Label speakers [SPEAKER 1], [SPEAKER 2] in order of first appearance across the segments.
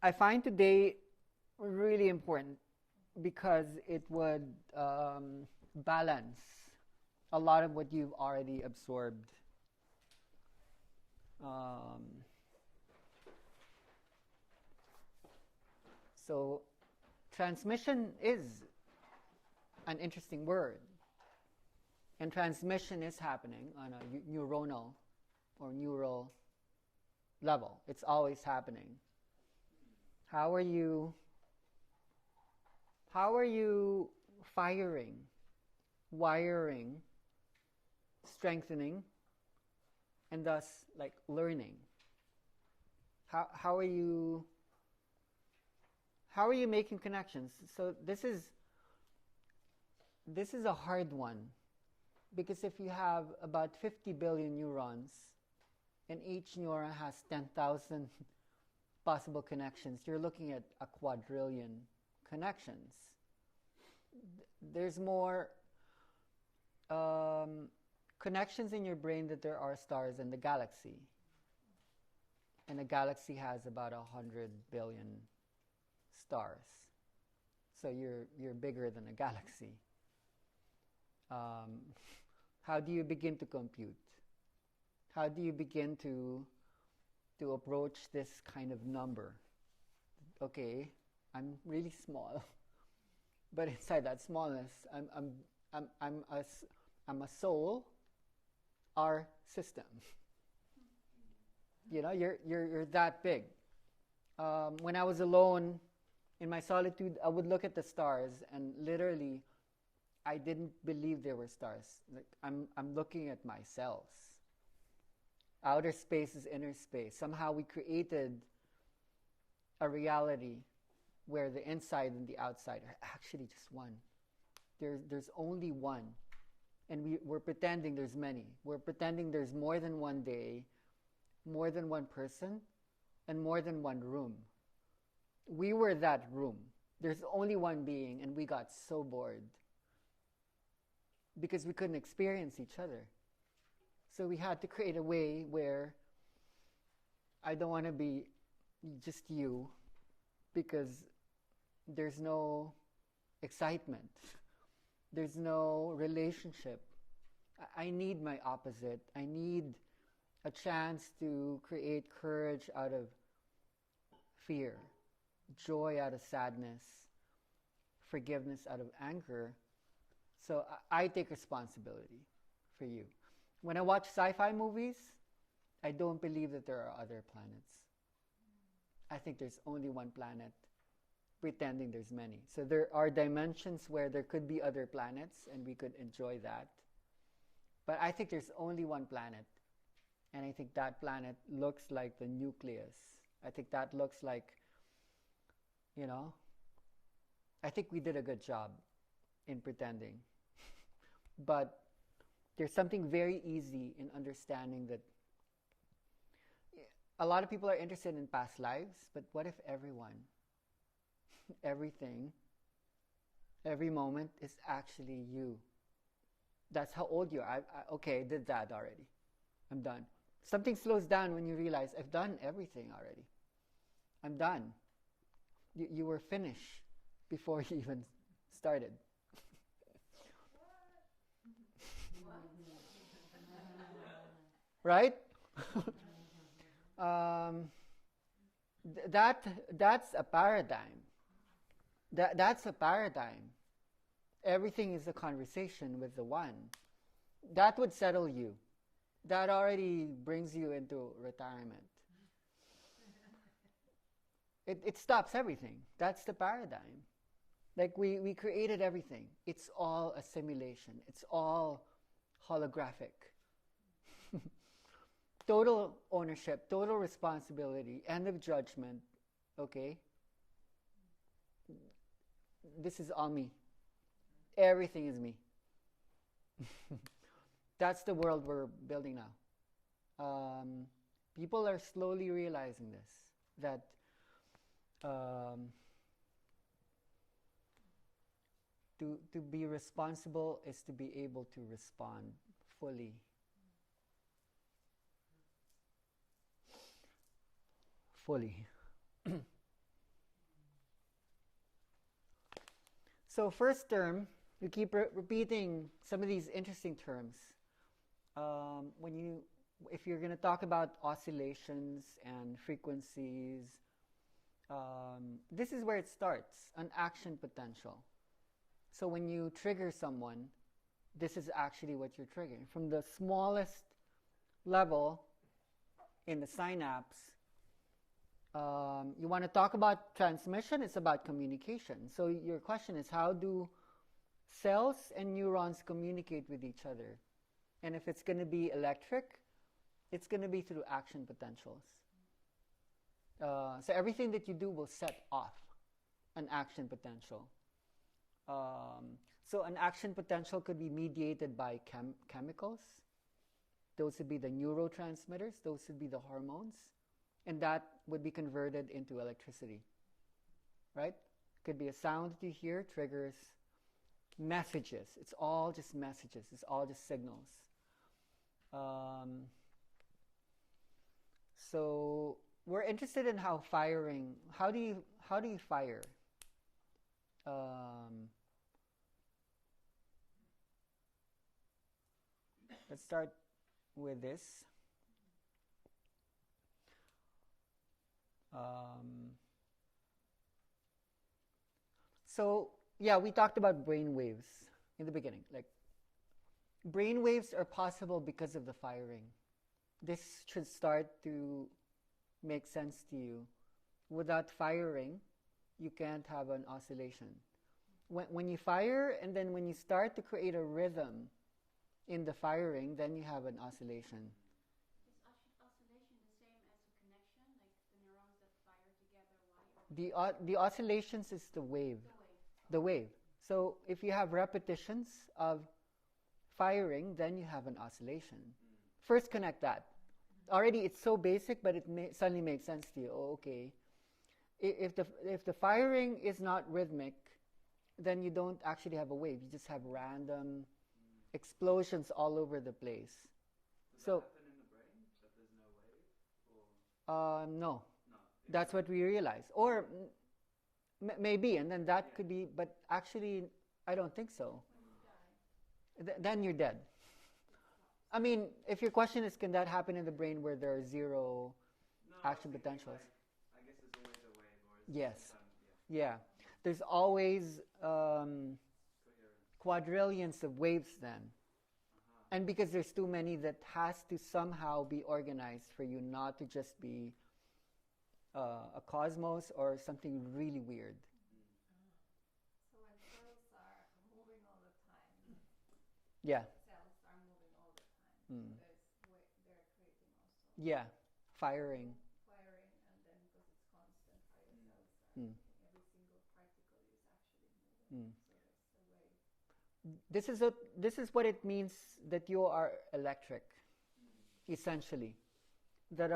[SPEAKER 1] I find today really important because it would balance a lot of what you've already absorbed. Um, so, transmission is an interesting word, and transmission is happening on a neuronal or neural level. It's always happening. How are you? How are you firing, wiring, strengthening, and thus like learning? How are you? How are you making connections? So this is a hard one, because if you have about 50 billion neurons and each neuron has 10,000 possible connections, you're looking at a quadrillion connections. There's more connections in your brain that there are stars in the galaxy. And a galaxy has about 100 billion stars. So you're bigger than a galaxy. How do you begin to compute? How do you begin to approach this kind of number? Okay, I'm really small, but inside that smallness, I'm a soul, our system. You know, you're that big. When I was alone in my solitude, I would look at the stars, and literally, I didn't believe there were stars. Like I'm looking at my cells. Outer space is inner space. Somehow we created a reality where the inside and the outside are actually just one. There's only one. And we're pretending there's many. We're pretending there's more than one day, more than one person, and more than one room. We were that room. There's only one being, and we got so bored because we couldn't experience each other. So we had to create a way where I don't want to be just you, because there's no excitement. There's no relationship. I need my opposite. I need a chance to create courage out of fear, joy out of sadness, forgiveness out of anger. So I take responsibility for you. When I watch sci-fi movies, I don't believe that there are other planets. I think there's only one planet, pretending there's many. So there are dimensions where there could be other planets and we could enjoy that. But I think there's only one planet. And I think that planet looks like the nucleus. I think that looks like, I think we did a good job in pretending. But there's something very easy in understanding that a lot of people are interested in past lives, but what if everyone, everything, every moment is actually you? That's how old you are. Okay, I did that already. I'm done. Something slows down when you realize, I've done everything already. I'm done. You were finished before you even started. Right? That's a paradigm. That's a paradigm. Everything is a conversation with the one. That would settle you. That already brings you into retirement. It stops everything. That's the paradigm. Like we created everything. It's all a simulation. It's all holographic. Total ownership, total responsibility, end of judgment. Okay? This is all me. Everything is me. That's the world we're building now. People are slowly realizing this, that to be responsible is to be able to respond fully. Fully. So first term, you keep repeating some of these interesting terms. If you're going to talk about oscillations and frequencies, this is where it starts, an action potential. So when you trigger someone, this is actually what you're triggering. From the smallest level in the synapse, you want to talk about transmission, it's about communication. So your question is, how do cells and neurons communicate with each other? And if it's going to be electric, it's going to be through action potentials. So everything that you do will set off an action potential. So an action potential could be mediated by chemicals. Those would be the neurotransmitters. Those would be the hormones. And that would be converted into electricity. Right? Could be a sound that you hear triggers messages. It's all just messages. It's all just signals. So we're interested in how firing. How do you fire? Let's start with this. So yeah, we talked about brain waves in the beginning. Like, brain waves are possible because of the firing. This should start to make sense to you. Without firing, you can't have an oscillation. When you fire, and then when you start to create a rhythm in the firing, then you have an oscillation.
[SPEAKER 2] Is oscillation the same as a connection, like the neurons that fire together?
[SPEAKER 1] The oscillations is the wave. The wave. So if you have repetitions of firing, then you have an oscillation. First connect that. Already it's so basic, but it suddenly makes sense to you. Oh, okay. If the firing is not rhythmic, then you don't actually have a wave. You just have random explosions all over the place.
[SPEAKER 3] Does that happen in the brain, that there's no wave? Or
[SPEAKER 1] No. That's what we realize. Or maybe, and then that could be, but actually, I don't think so.
[SPEAKER 2] When you die.
[SPEAKER 1] Then you're dead. I mean, if your question is, can that happen in the brain where there are zero action potentials?
[SPEAKER 3] Like, I guess there's always a wave, or is
[SPEAKER 1] Yes. Yeah. There's always quadrillions of waves then. And because there's too many, that has to somehow be organized for you not to just be a cosmos or something really weird.
[SPEAKER 4] So when cells are moving all the time,
[SPEAKER 1] Yeah.
[SPEAKER 4] cells are moving all the time.
[SPEAKER 1] Mm.
[SPEAKER 4] So they're creating also
[SPEAKER 1] Yeah. Firing.
[SPEAKER 4] firing, and then because it's constant, higher cells are
[SPEAKER 1] Mm.
[SPEAKER 4] every single particle is actually moving.
[SPEAKER 1] Mm.
[SPEAKER 4] So there's a wave.
[SPEAKER 1] This is what it means that you are electric, essentially. That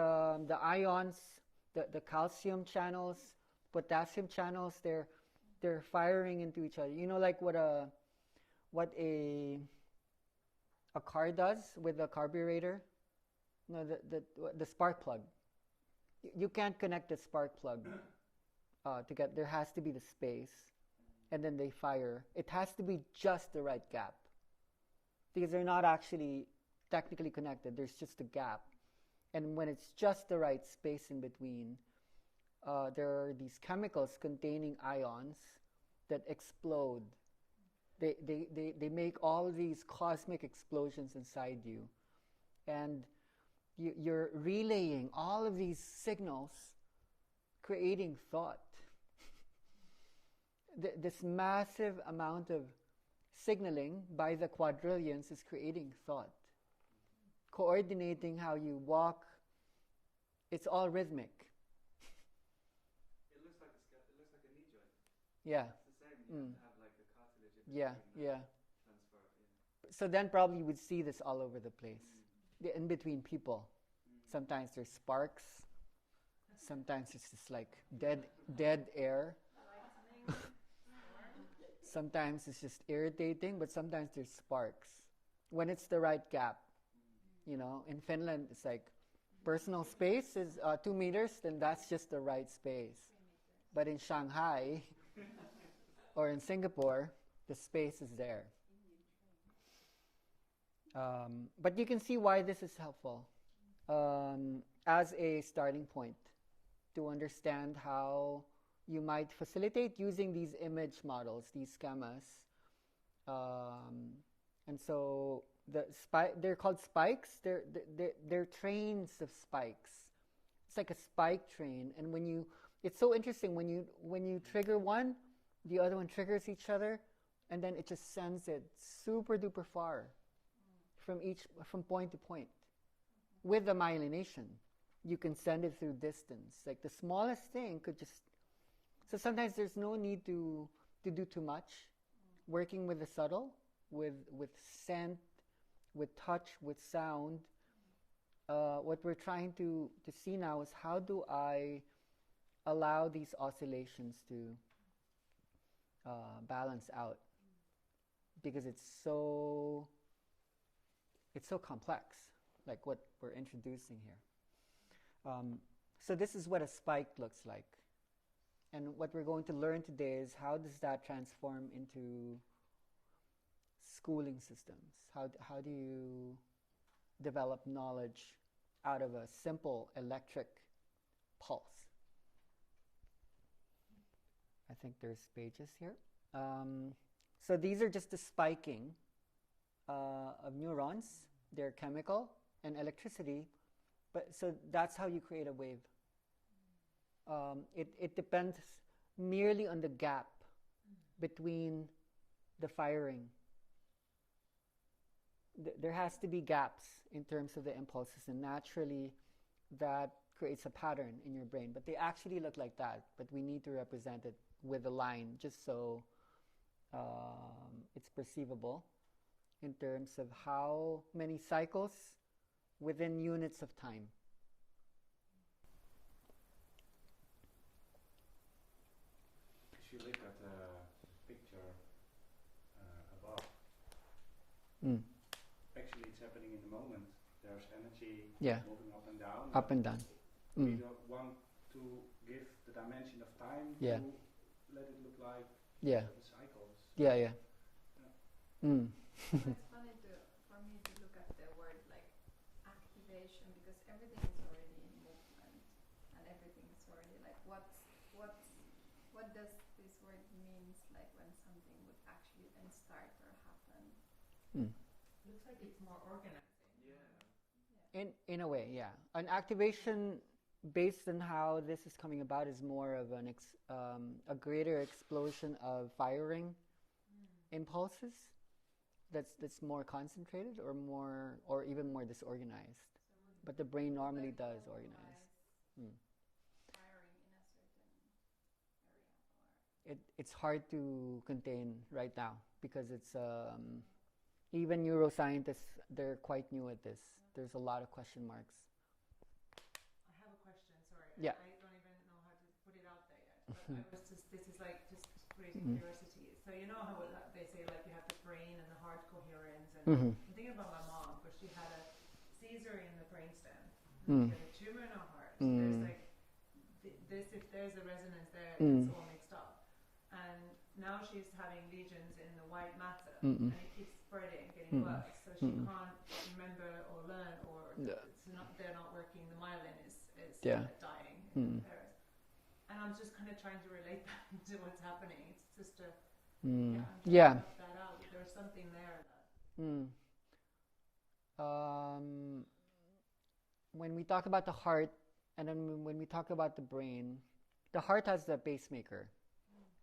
[SPEAKER 1] the ions, the calcium channels, potassium channels, they're firing into each other. You know, like what a car does with a carburetor. No, the spark plug. You can't connect the spark plug together. There has to be the space, and then they fire. It has to be just the right gap, because they're not actually technically connected. There's just a gap. And when it's just the right space in between, there are these chemicals containing ions that explode. They make all these cosmic explosions inside you. And you're relaying all of these signals, creating thought. This massive amount of signaling by the quadrillions is creating thought. Coordinating how you walk, it's all rhythmic.
[SPEAKER 3] It looks like a knee joint.
[SPEAKER 1] Yeah.
[SPEAKER 3] It's the same. You have to have like the cartilage in
[SPEAKER 1] Yeah,
[SPEAKER 3] between
[SPEAKER 1] yeah.
[SPEAKER 3] transfer. Yeah.
[SPEAKER 1] So then probably you would see this all over the place. In between people. Sometimes there's sparks. Sometimes it's just like dead air. Sometimes it's just irritating, but sometimes there's sparks. When it's the right gap. You know, in Finland, it's like personal space is 2 meters, then that's just the right space. But in Shanghai, or in Singapore, the space is there. But you can see why this is helpful as a starting point to understand how you might facilitate using these image models, these schemas. And so they're called spikes. They're trains of spikes. It's like a spike train, and it's so interesting when you trigger one, the other one triggers each other, and then it just sends it super duper far from point to point. With the myelination, you can send it through distance. Like the smallest thing could just. So sometimes there's no need to do too much. Working with the subtle, with scent, with touch, with sound. What we're trying to see now is how do I allow these oscillations to balance out, because it's so complex, like what we're introducing here. So this is what a spike looks like, and what we're going to learn today is how does that transform into schooling systems. How do you develop knowledge out of a simple electric pulse? I think there's pages here. So these are just the spiking of neurons. They're chemical and electricity, but so that's how you create a wave. It depends merely on the gap between the firing. There has to be gaps in terms of the impulses, and naturally that creates a pattern in your brain. But they actually look like that, but we need to represent it with a line just so it's perceivable in terms of how many cycles within units of time.
[SPEAKER 3] If you look at the picture above, actually it's happening in the moment. There's energy moving up and down.
[SPEAKER 1] Up and down.
[SPEAKER 3] We don't want to give the dimension of time to let it look like the cycles.
[SPEAKER 4] It's funny for me to look at the word like activation, because everything is already in movement and everything is already like what does this word means, like when something would actually then start or happen.
[SPEAKER 5] Looks like it's more organizing.
[SPEAKER 1] In a way, yeah. An activation based on how this is coming about is more of a greater explosion of firing impulses that's more concentrated or even more disorganized. But the brain normally does organize.
[SPEAKER 4] Firing in a certain area.
[SPEAKER 1] It's hard to contain right now because it's even neuroscientists, they're quite new at this. There's a lot of question marks.
[SPEAKER 5] I have a question, sorry.
[SPEAKER 1] Yeah.
[SPEAKER 5] I don't even know how to put it out there yet. But this is like just raising curiosity. So you know how they say like you have the brain and the heart coherence. And I'm thinking about my mom, because she had a seizure in the brainstem. She had a tumor in her heart. So there's like if there's a resonance there, it's all mixed up. And now she's having lesions in the white matter, and it keeps spreading, getting worse. So she can't remember or learn, or they're not working. The myelin is dying in Paris. And I'm just kind of trying to relate that to what's happening. It's just to put that out. There's something there.
[SPEAKER 1] When we talk about the heart, and then when we talk about the brain, the heart has the pacemaker.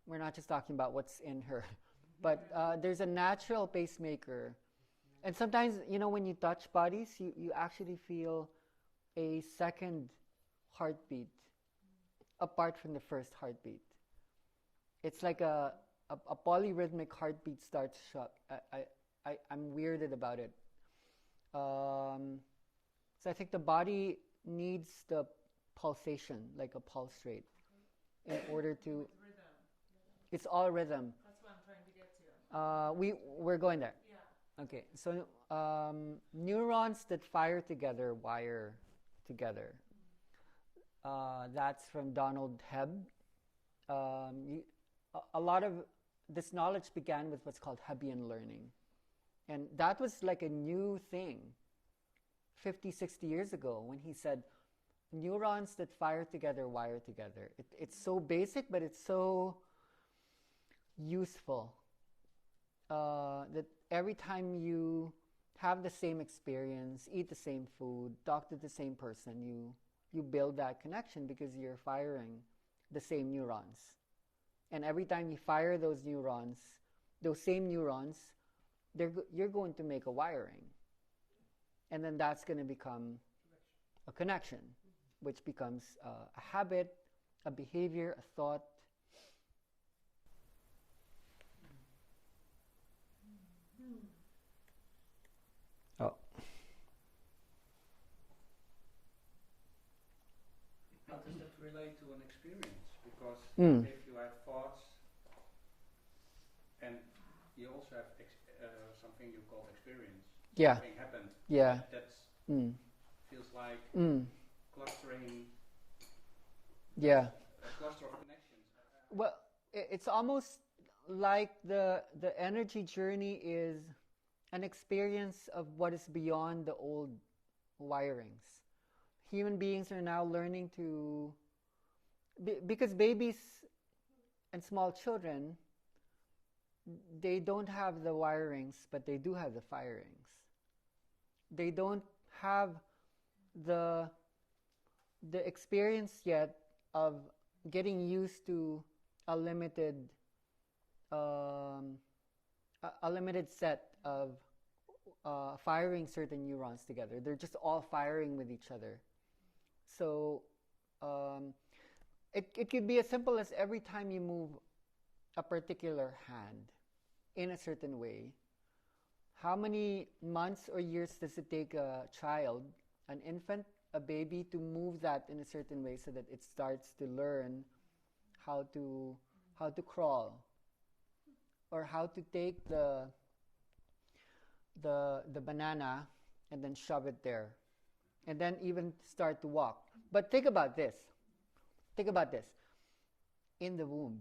[SPEAKER 1] We're not just talking about what's in her, but there's a natural pacemaker. And sometimes, when you touch bodies, you actually feel a second heartbeat apart from the first heartbeat. It's like a polyrhythmic heartbeat starts up. I'm weirded about it. So I think the body needs the pulsation, like a pulse rate, in order to. It's all rhythm.
[SPEAKER 5] That's what I'm trying to get to.
[SPEAKER 1] We're going there.
[SPEAKER 5] Yeah.
[SPEAKER 1] Okay, so neurons that fire together wire together. That's from Donald Hebb. A lot of this knowledge began with what's called Hebbian learning. And that was like a new thing 50, 60 years ago when he said, neurons that fire together wire together. It's so basic, but it's so useful that every time you have the same experience, eat the same food, talk to the same person, you build that connection because you're firing the same neurons. And every time you fire those neurons, those same neurons, you're going to make a wiring. And then that's going to become a connection, which becomes a habit, a behavior, a thought. Oh.
[SPEAKER 3] How does that relate to an experience? Because if you have thoughts, and you also have something you call experience.
[SPEAKER 1] Yeah.
[SPEAKER 3] Something happened.
[SPEAKER 1] Yeah.
[SPEAKER 3] That feels like clustering.
[SPEAKER 1] Yeah.
[SPEAKER 3] A cluster of connections.
[SPEAKER 1] Well, it's almost like the energy journey is an experience of what is beyond the old wirings. Human beings are now learning to, because babies and small children, they don't have the wirings, but they do have the firings. They don't have the experience yet of getting used to a limited set of firing certain neurons together. They're just all firing with each other. So it could be as simple as every time you move a particular hand in a certain way, how many months or years does it take a child, an infant, a baby, to move that in a certain way so that it starts to learn how to crawl, or how to take the banana and then shove it there, and then even start to walk. But think about this. In the womb.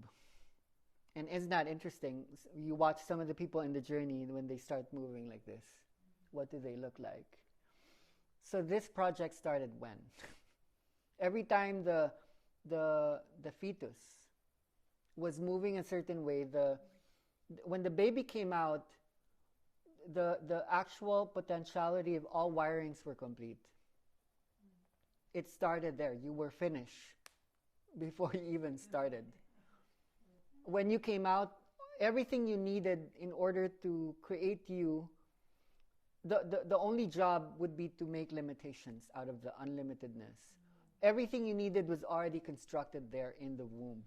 [SPEAKER 1] And isn't that interesting? You watch some of the people in the journey when they start moving like this. What do they look like? So this project started when? Every time the fetus was moving a certain way, when the baby came out, the actual potentiality of all wirings were complete. It started there. You were finished before you even started. When you came out, everything you needed in order to create you, the only job would be to make limitations out of the unlimitedness. Everything you needed was already constructed there in the womb.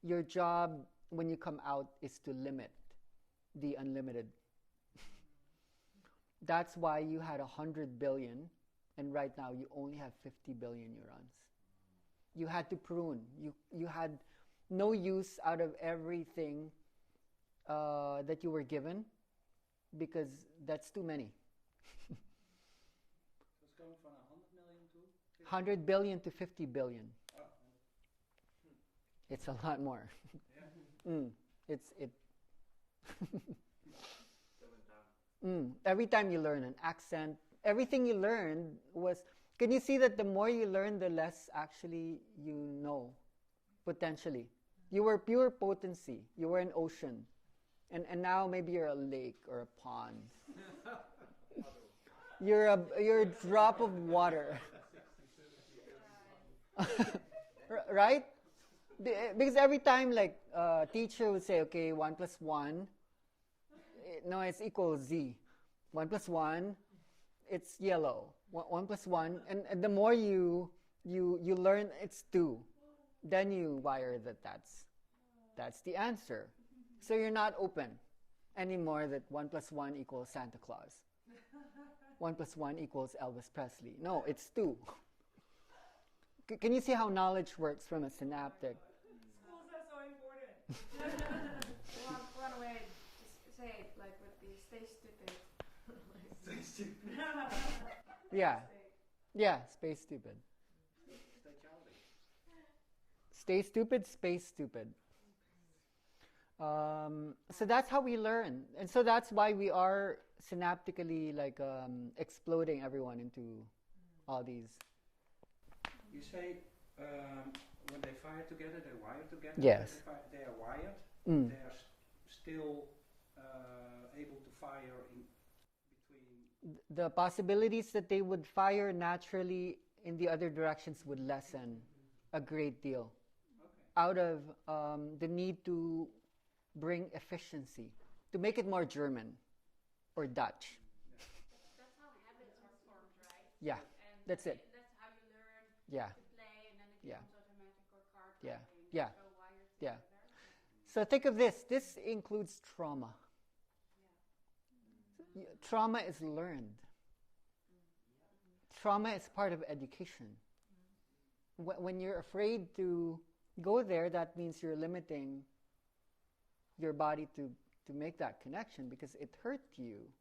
[SPEAKER 1] Your job when you come out is to limit the unlimited. That's why you had 100 billion, and right now you only have 50 billion neurons. You had to prune. You had no use out of everything that you were given, because that's too many.
[SPEAKER 3] So it's going from 100 million to 50?
[SPEAKER 1] 100 billion to 50 billion.
[SPEAKER 3] Oh.
[SPEAKER 1] It's a lot more.
[SPEAKER 3] Yeah.
[SPEAKER 1] Every time you learn an accent, everything you learned was, can you see that the more you learn, the less actually you know, potentially. You were pure potency. You were an ocean. And now maybe you're a lake or a pond. You're a drop of water. Right? Because every time, like, teacher would say, okay, 1 plus 1, no, it's equals Z. 1 plus 1, it's yellow. 1 plus 1, and the more you learn, it's 2. Then you wire that's the answer. So you're not open anymore that 1 plus 1 equals Santa Claus. 1 plus 1 equals Elvis Presley. No, it's 2. Can you see how knowledge works from a synaptic?
[SPEAKER 5] Schools are so important.
[SPEAKER 4] One way to say it like would be stay stupid.
[SPEAKER 3] Stay stupid.
[SPEAKER 1] Yeah. Yeah, stay stupid.
[SPEAKER 3] Stay childish.
[SPEAKER 1] Stay stupid, space stupid. So that's how we learn, and so that's why we are synaptically like exploding everyone into all these.
[SPEAKER 3] You say when they fire together, they wire together.
[SPEAKER 1] Yes.
[SPEAKER 3] They are wired. They are still able to fire in between.
[SPEAKER 1] The possibilities that they would fire naturally in the other directions would lessen a great deal, out of the need to bring efficiency, to make it more German or Dutch.
[SPEAKER 2] That's how habits are formed, right?
[SPEAKER 1] Yeah,
[SPEAKER 2] And
[SPEAKER 1] that's it.
[SPEAKER 2] That's how you learn
[SPEAKER 1] Yeah,
[SPEAKER 2] to play, and then it
[SPEAKER 1] Yeah.
[SPEAKER 2] becomes automatic or card
[SPEAKER 1] Yeah.
[SPEAKER 2] playing.
[SPEAKER 1] Yeah.
[SPEAKER 2] So wired
[SPEAKER 1] Yeah.
[SPEAKER 2] together.
[SPEAKER 1] So think of this. This includes trauma. Trauma is learned. Trauma is part of education. When you're afraid to go there, that means you're limiting your body to make that connection because it hurt you.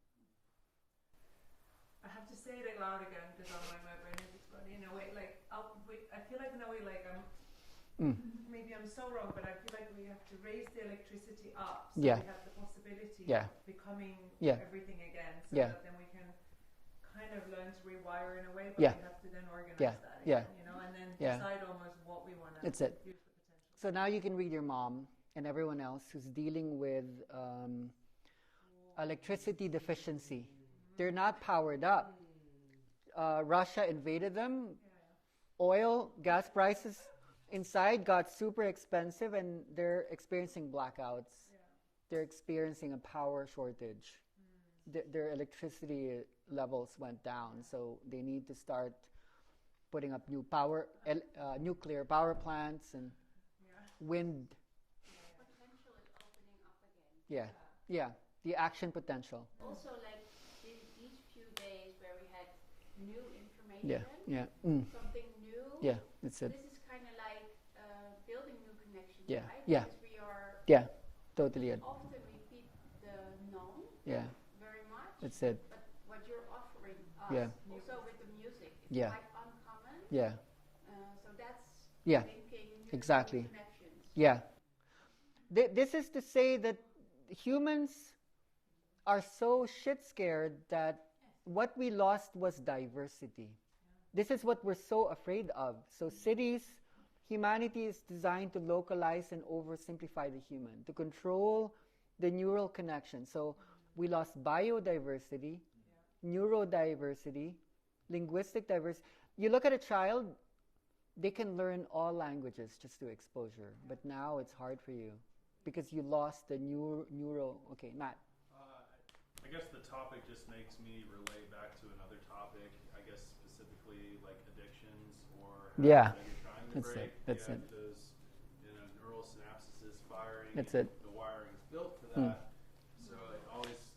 [SPEAKER 5] I have to say it loud again because my brain is exploding in a way. Like I feel like in a way like maybe I'm so wrong, but I feel like we have to raise the electricity up so we have the possibility of becoming everything again, so that then we can kind of learn to rewire in a way, but we have to then organize that again, you know, and then decide almost what we want to use the potential.
[SPEAKER 1] So now you can read your mom and everyone else who's dealing with electricity deficiency. They're not powered up. Russia invaded them. Oil, gas prices inside got super expensive, and they're experiencing blackouts. They're experiencing a power shortage. Their electricity levels went down, so they need to start putting up new nuclear power plants and wind.
[SPEAKER 2] Potential is opening up again.
[SPEAKER 1] Yeah, the action potential.
[SPEAKER 2] Also, like these few days where we had new information, something new.
[SPEAKER 1] Yeah, that's it.
[SPEAKER 2] This is kind of like building new connections,
[SPEAKER 1] Yeah,
[SPEAKER 2] right?
[SPEAKER 1] yeah.
[SPEAKER 2] Because we are
[SPEAKER 1] Totally it.
[SPEAKER 2] often repeat the known very much.
[SPEAKER 1] That's it.
[SPEAKER 2] But what you're offering us, also with the music, it's quite uncommon. So that's linking new
[SPEAKER 1] exactly.
[SPEAKER 2] connections.
[SPEAKER 1] Yeah. This is to say that humans are so shit scared that what we lost was diversity. This is what we're so afraid of. So humanity is designed to localize and oversimplify the human, to control the neural connection. So we lost biodiversity, neurodiversity, linguistic diversity. You look at a child, they can learn all languages just through exposure. But now it's hard for you because you lost the neuro. Okay, Matt.
[SPEAKER 6] I guess the topic just makes me relate back to another topic, I guess specifically like addictions or that you're trying to break.
[SPEAKER 1] That's it.
[SPEAKER 6] Because neural synapses is firing.
[SPEAKER 1] That's it.
[SPEAKER 6] The wiring is built for that. So it always,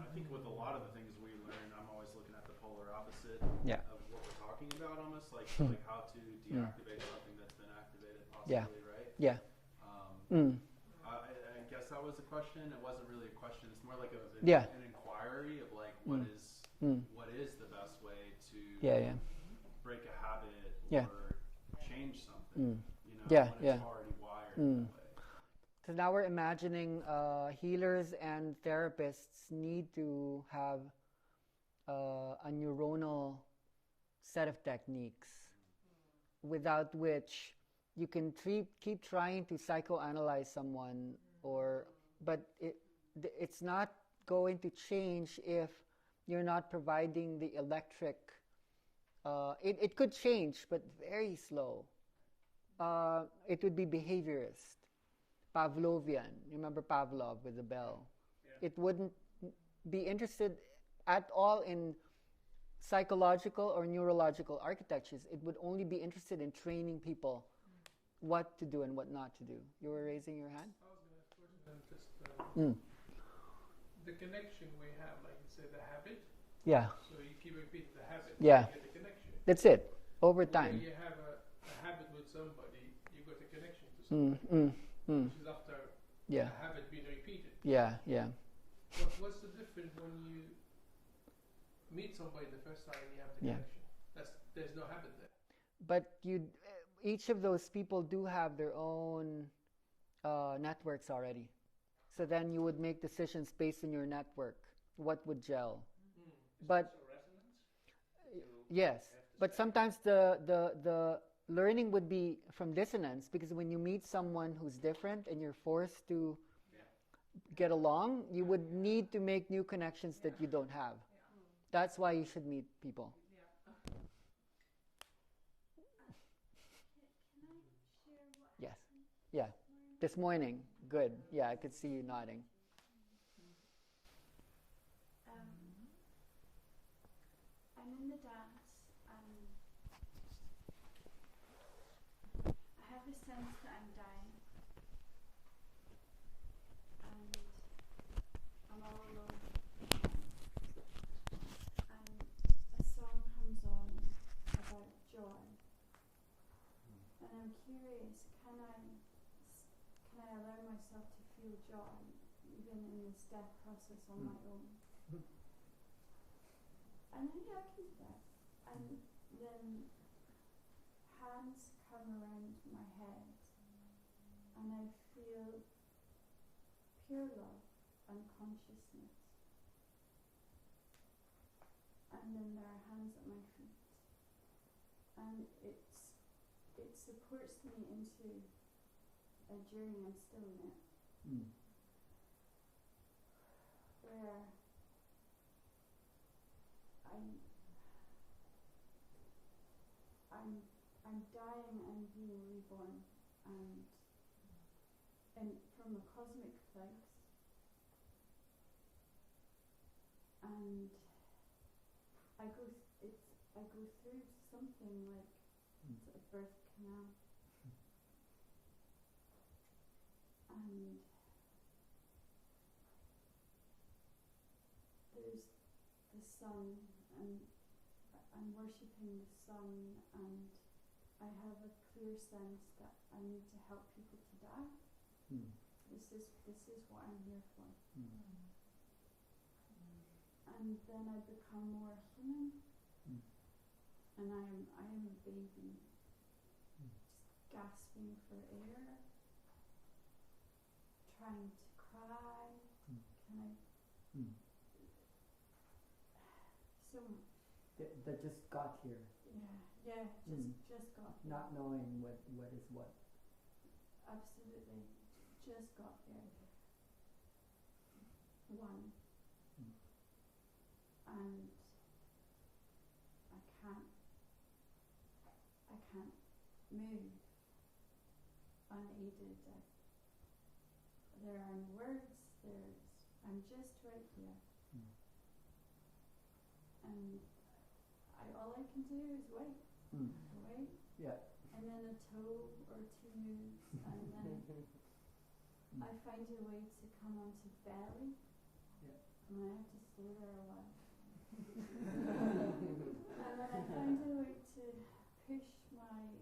[SPEAKER 6] I think with a lot of the things we learn, I'm always looking at the polar opposite of what we're talking about almost, like how to deactivate something that's been activated possibly, right?
[SPEAKER 1] Yeah.
[SPEAKER 6] I guess that was a question. It wasn't really a question. It's more like an inquiry of like what is the best way to break a habit or change something. When it's already wired that way.
[SPEAKER 1] So now we're imagining healers and therapists need to have a neuronal set of techniques without which you can keep trying to psychoanalyze someone, but it's not going to change if you're not providing the electric. It could change, but very slow. It would be behaviorist, Pavlovian. Remember Pavlov with the bell? It wouldn't be interested at all in psychological or neurological architectures. It would only be interested in training people what to do and what not to do. You were raising your hand?
[SPEAKER 7] I was going to just the connection we have, like you said, the habit.
[SPEAKER 1] Yeah.
[SPEAKER 7] So you keep repeating the habit.
[SPEAKER 1] Yeah.
[SPEAKER 7] You get the connection.
[SPEAKER 1] That's it. Over time.
[SPEAKER 7] When you have a habit with somebody, you got a connection to somebody. Which is after a habit being repeated.
[SPEAKER 1] Yeah.
[SPEAKER 7] But what's the difference when you meet somebody the first time and you have the connection? There's no habit there.
[SPEAKER 1] But each of those people do have their own networks already. So then you would make decisions based on your network. What would gel?
[SPEAKER 3] Is
[SPEAKER 1] But
[SPEAKER 3] also resonance?
[SPEAKER 1] yes, but sometimes the learning would be from dissonance, because when you meet someone who's different and you're forced to get along, you would need to make new connections that you don't have. That's why you should meet people.
[SPEAKER 4] Can I share what
[SPEAKER 1] Yes.
[SPEAKER 4] happened
[SPEAKER 1] Yeah. This morning. Good. Yeah, I could see you nodding.
[SPEAKER 4] I'm in the dance and I have a sense that I'm dying and I'm all alone and a song comes on about joy and I'm curious, can I allow myself to feel joy even in this death process on my own? And I can do that. And then hands come around my head and I feel pure love and consciousness. And then there are hands at my feet. And it supports me into a journey, I'm still in it, where I'm dying and being reborn, and from a cosmic place, and I go through something like it's a birth canal, and there's the sun, and I'm worshipping the sun, and I have a clear sense that I need to help people to die. This is what I'm here for. And then I become more human, and I am a baby, just gasping for air, trying to cry. Can I? So much.
[SPEAKER 1] That just got here.
[SPEAKER 4] Just got here.
[SPEAKER 1] Not knowing what is what.
[SPEAKER 4] Absolutely, just got here. One. And I can't move unaided. There are no words. I'm just right here. And all I can do is wait. Wait.
[SPEAKER 1] Yeah.
[SPEAKER 4] And then a toe or two moves, and then I find a way to come onto belly.
[SPEAKER 1] Yeah.
[SPEAKER 4] And I have to stay there a while. And then I find a way to push my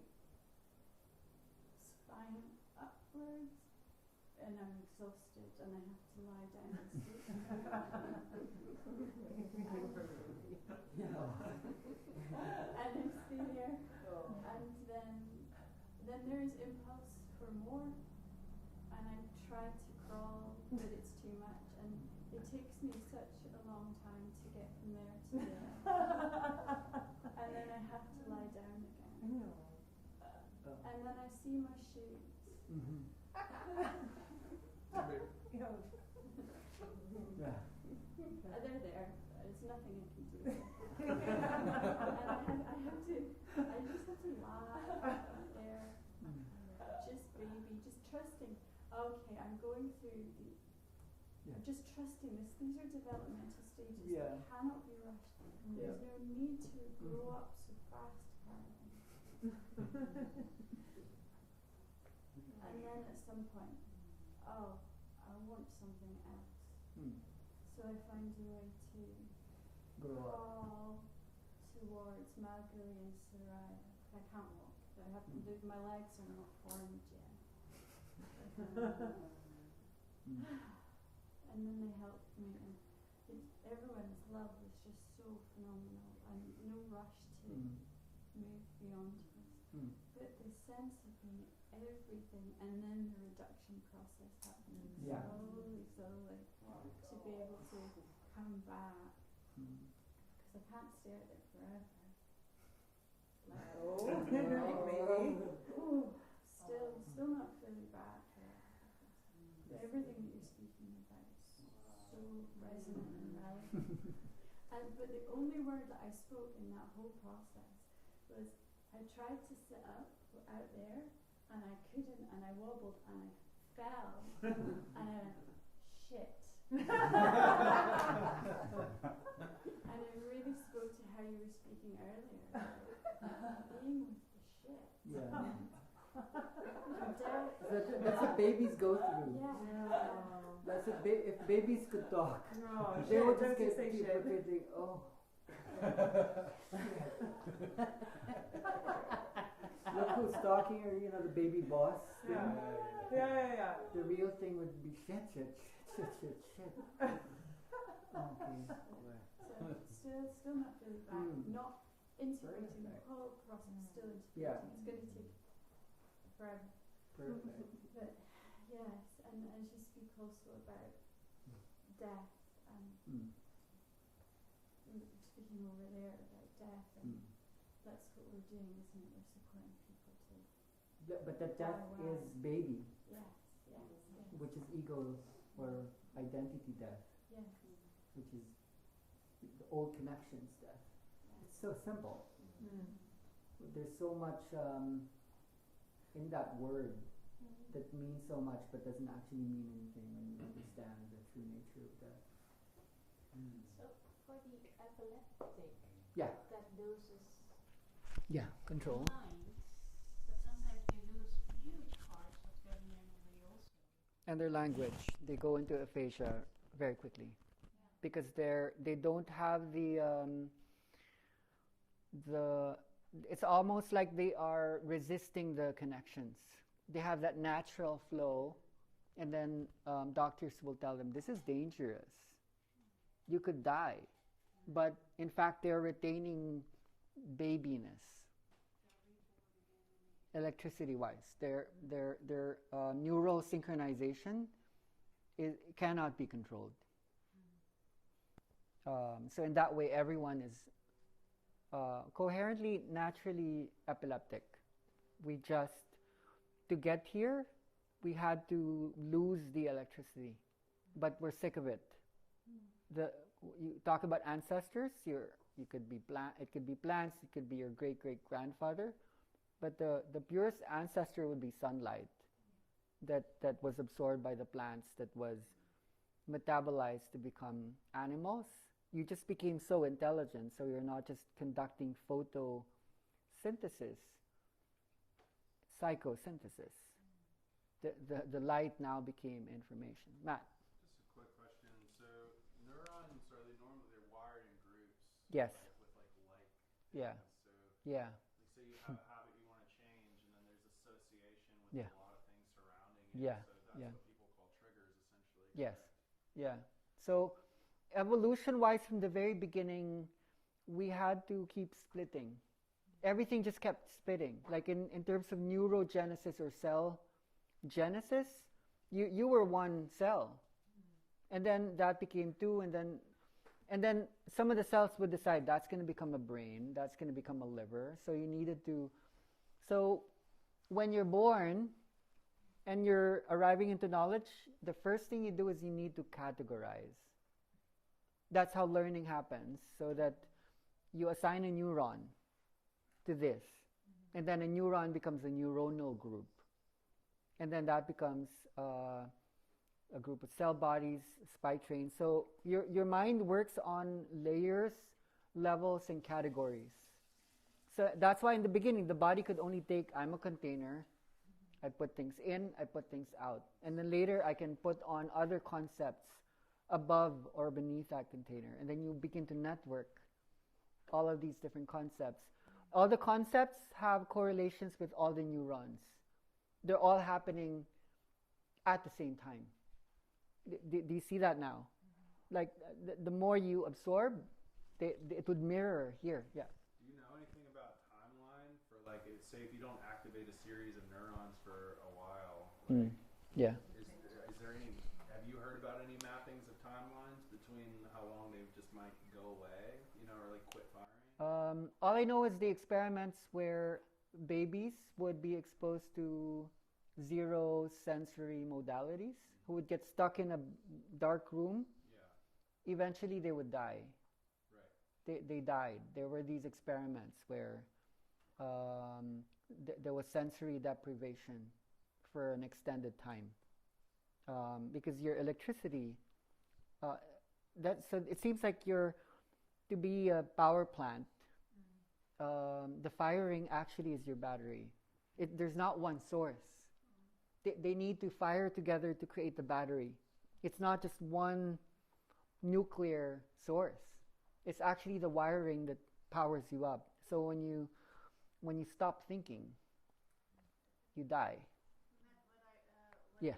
[SPEAKER 4] spine upwards, and I'm exhausted, and I have to lie down and sleep. And I stay there, and then there is impulse for more, and I'm trying to crawl, but it's too much, and it takes me such a long time to get from there to there. And then I have to lie down again. And then I see my shoes. They're there. There's nothing I can do. And I just have to lie there. Just baby, just trusting. Okay, I'm going through I'm just trusting this. These are developmental stages that cannot be rushed. And there's no need to grow up so fast, Caroline. And then at some point, I want something else. So I find a way to crawl towards Malguri and Sarai. I can't walk. My legs are not formed yet. And then they help me. And everyone's love is just so phenomenal, and no rush to move beyond us. But the sense of being everything, and then the reduction process happening slowly,
[SPEAKER 8] So like to be able to come back, because I can't stay out there forever. Still not fully back. Everything that you're speaking about is so resonant and relevant. But the only word that I spoke in that whole process was I tried to sit up out there and I couldn't, and I wobbled and I fell and I went, shit. And it really spoke to how you were speaking earlier about being with the shit.
[SPEAKER 1] Yeah.
[SPEAKER 8] That's
[SPEAKER 1] what babies go through.
[SPEAKER 8] Yeah.
[SPEAKER 1] That's if babies could talk,
[SPEAKER 5] no,
[SPEAKER 1] they would just keep repeating, oh. Look who's talking, or the baby boss.
[SPEAKER 5] Yeah.
[SPEAKER 1] The real thing would be shit. Okay.
[SPEAKER 8] So still not really back. Not integrating the whole process. Still integrating.
[SPEAKER 1] Yeah.
[SPEAKER 8] It's going to take forever.
[SPEAKER 1] Perfect.
[SPEAKER 8] But yes, and as you speak also about death and speaking over there about death, and that's what we're doing, isn't it? We're supporting people to.
[SPEAKER 1] But that death is baby.
[SPEAKER 8] Yes.
[SPEAKER 1] Which is ego or identity death.
[SPEAKER 8] Yes.
[SPEAKER 1] Which is the old connections death. It's so simple. There's so much in that word that means so much but doesn't actually mean anything when you understand the true nature of death.
[SPEAKER 2] So for the epileptic,
[SPEAKER 1] Yeah.
[SPEAKER 2] that loses
[SPEAKER 1] Control.
[SPEAKER 2] mind, but sometimes they lose huge parts of their memory also.
[SPEAKER 1] And their language, they go into aphasia very quickly, because they don't have the it's almost like they are resisting the connections. They have that natural flow, and then doctors will tell them, this is dangerous. You could die. But in fact, they're retaining babiness, electricity-wise. Their neural synchronization cannot be controlled. So in that way, everyone is coherently, naturally epileptic. We just, to get here, we had to lose the electricity, but we're sick of it. You talk about ancestors. It could be plants. It could be your great-great-grandfather, but the purest ancestor would be sunlight, that was absorbed by the plants, that was metabolized to become animals. You just became so intelligent, so you're not just conducting photosynthesis, psychosynthesis. The light now became information. Matt?
[SPEAKER 6] Just a quick question. So neurons, they're wired in groups?
[SPEAKER 1] Yes.
[SPEAKER 6] With light.
[SPEAKER 1] Yeah.
[SPEAKER 6] So
[SPEAKER 1] yeah.
[SPEAKER 6] So you have a habit you want to change, and then there's association with a lot of things surrounding it.
[SPEAKER 1] Yeah.
[SPEAKER 6] So that's what people call triggers, essentially.
[SPEAKER 1] Yes. Yeah. So evolution-wise, from the very beginning, we had to keep splitting. Everything just kept splitting. Like in terms of neurogenesis or cell genesis, you were one cell. And then that became two, and then some of the cells would decide that's going to become a brain, that's going to become a liver. So you needed to. So when you're born and you're arriving into knowledge, the first thing you do is you need to categorize. That's how learning happens, so that you assign a neuron to this, and then a neuron becomes a neuronal group, and then that becomes a group of cell bodies, spike trains. So your mind works on layers, levels, and categories. So that's why in the beginning, the body could only take, I'm a container, I put things in, I put things out. And then later I can put on other concepts above or beneath that container. And then you begin to network all of these different concepts. All the concepts have correlations with all the neurons. They're all happening at the same time. Do you see that now? Like the more you absorb, it would mirror here. Yeah.
[SPEAKER 6] Do you know anything about timeline for say if you don't activate a series of neurons for a while?
[SPEAKER 1] Yeah.
[SPEAKER 6] Is there any? Have you heard about any mappings of timelines between how long they just might go away, or like quit firing?
[SPEAKER 1] All I know is the experiments where babies would be exposed to zero sensory modalities, who would get stuck in a dark room. Yeah. Eventually they would die. Right. They died. There were these experiments where there was sensory deprivation for an extended time. Because your electricity, so it seems like to be a power plant, the firing actually is your battery. There's not one source. They need to fire together to create the battery. It's not just one nuclear source. It's actually the wiring that powers you up. So when you stop thinking, you die. Yes.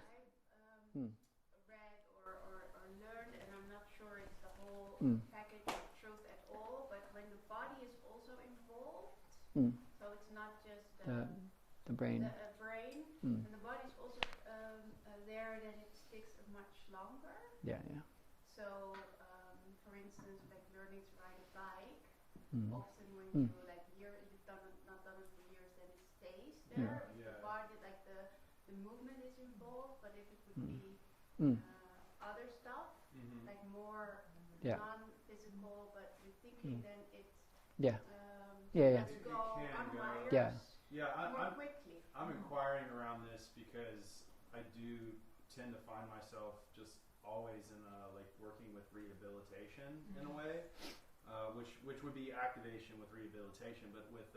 [SPEAKER 2] Read or learned, and I'm not sure it's the whole package of truth at all, but when the body is also involved, so it's not just
[SPEAKER 1] the brain,
[SPEAKER 2] and the body is also there, then it sticks much longer.
[SPEAKER 1] Yeah, yeah.
[SPEAKER 2] So, for instance, like learning to ride a bike, often when you you've not done it for years, then it stays there. Yeah. The body, like the movement is involved, but if it would be other stuff, like more non-physical, but with thinking, then it's go unwired more quickly.
[SPEAKER 6] I'm inquiring around this because I do tend to find myself just always in working with rehabilitation in a way, which would be activation with rehabilitation, but with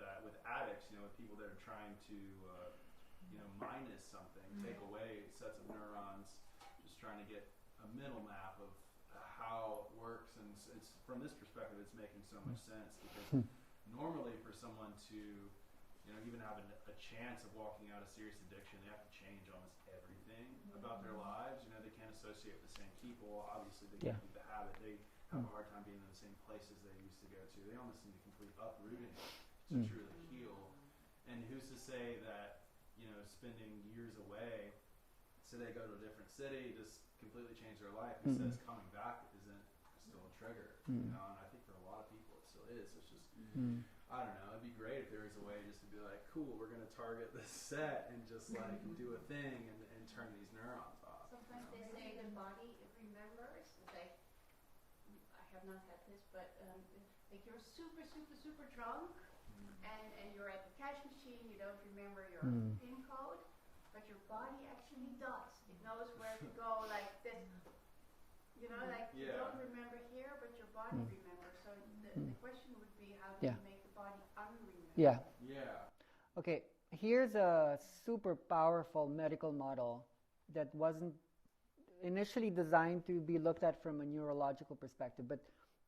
[SPEAKER 6] addicts, with people that are trying to minus something, take away sets of neurons, just trying to get a mental map of how it works. And it's from this perspective, it's making so much sense, because normally for someone to even have a chance of walking out of serious addiction, they have to change almost everything about their lives. They can't associate with the same people. Obviously, they can't keep the habit. They have a hard time being in the same places they used to go to. They almost need a complete uprooting to truly heal. And who's to say that spending years away, so they go to a different city, just completely change their life. Who says coming back isn't still a trigger? And I think for a lot of people it still is. It's just I don't know. It'd be great if there was a way just to be like, cool, we're going to target this set and just do a thing and turn these neurons off.
[SPEAKER 2] Sometimes they say the body remembers. Like, I have not had this, but like you're super, super, super drunk, and you're at the cash machine. You don't remember your PIN code, but your body actually does. It knows where to go, like this. You don't remember here, but your body remembers. So the question would be, how do you make the body unremember?
[SPEAKER 1] Yeah. Okay, here's a super powerful medical model that wasn't initially designed to be looked at from a neurological perspective, but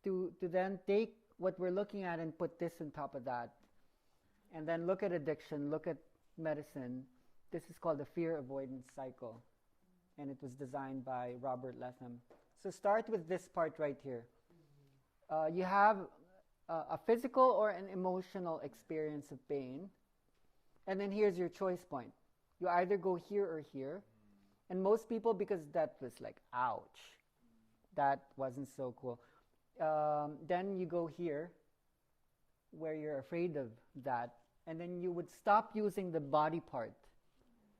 [SPEAKER 1] to then take what we're looking at and put this on top of that, and then look at addiction, look at medicine. This is called the fear avoidance cycle, and it was designed by Robert Latham. So start with this part right here. You have a physical or an emotional experience of pain, and then here's your choice point. You either go here or here, and most people, because that was like, ouch, that wasn't so cool. Then you go here, where you're afraid of that, and then you would stop using the body part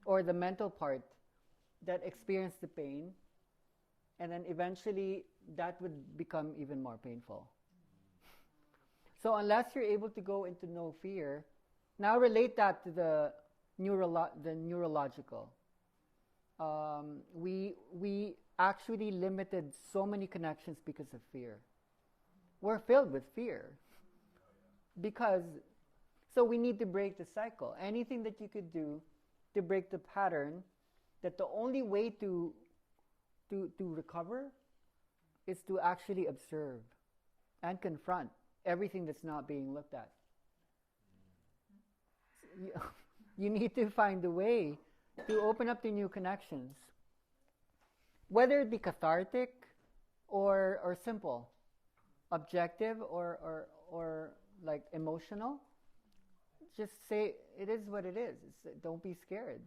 [SPEAKER 1] or the mental part that experienced the pain, and then eventually that would become even more painful. So unless you're able to go into no fear, now relate that to the neurological. We actually limited so many connections because of fear. We're filled with fear. So we need to break the cycle. Anything that you could do to break the pattern, that the only way to recover is to actually observe and confront everything that's not being looked at. You need to find a way to open up to new connections, whether it be cathartic or simple, objective or like emotional. Just say it is what it is. Don't be scared.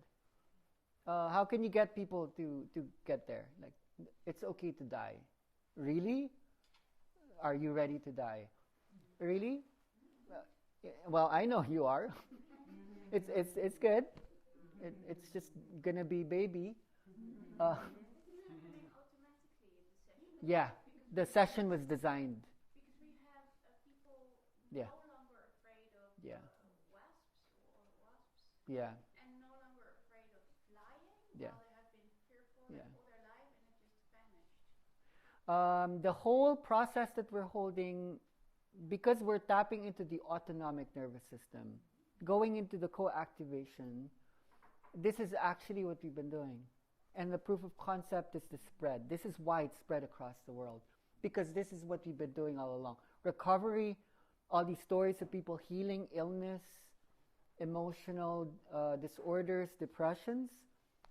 [SPEAKER 1] How can you get people to get there? Like, it's okay to die. Really? Are you ready to die? Really? Well, I know you are. It's good. It's just gonna be baby. Yeah, the session was designed.
[SPEAKER 2] Because we have people
[SPEAKER 1] Yeah.
[SPEAKER 2] no longer afraid of
[SPEAKER 1] Yeah.
[SPEAKER 2] wasps,
[SPEAKER 1] Yeah.
[SPEAKER 2] and no longer afraid of flying.
[SPEAKER 1] Yeah.
[SPEAKER 2] While they have been fearful
[SPEAKER 1] Yeah.
[SPEAKER 2] all their life, and it just vanished.
[SPEAKER 1] The whole process that we're holding, because we're tapping into the autonomic nervous system, going into the co-activation, this is actually what we've been doing. And the proof of concept is the spread. This is why it's spread across the world. Because this is what we've been doing all along. Recovery, all these stories of people healing illness, emotional disorders, depressions.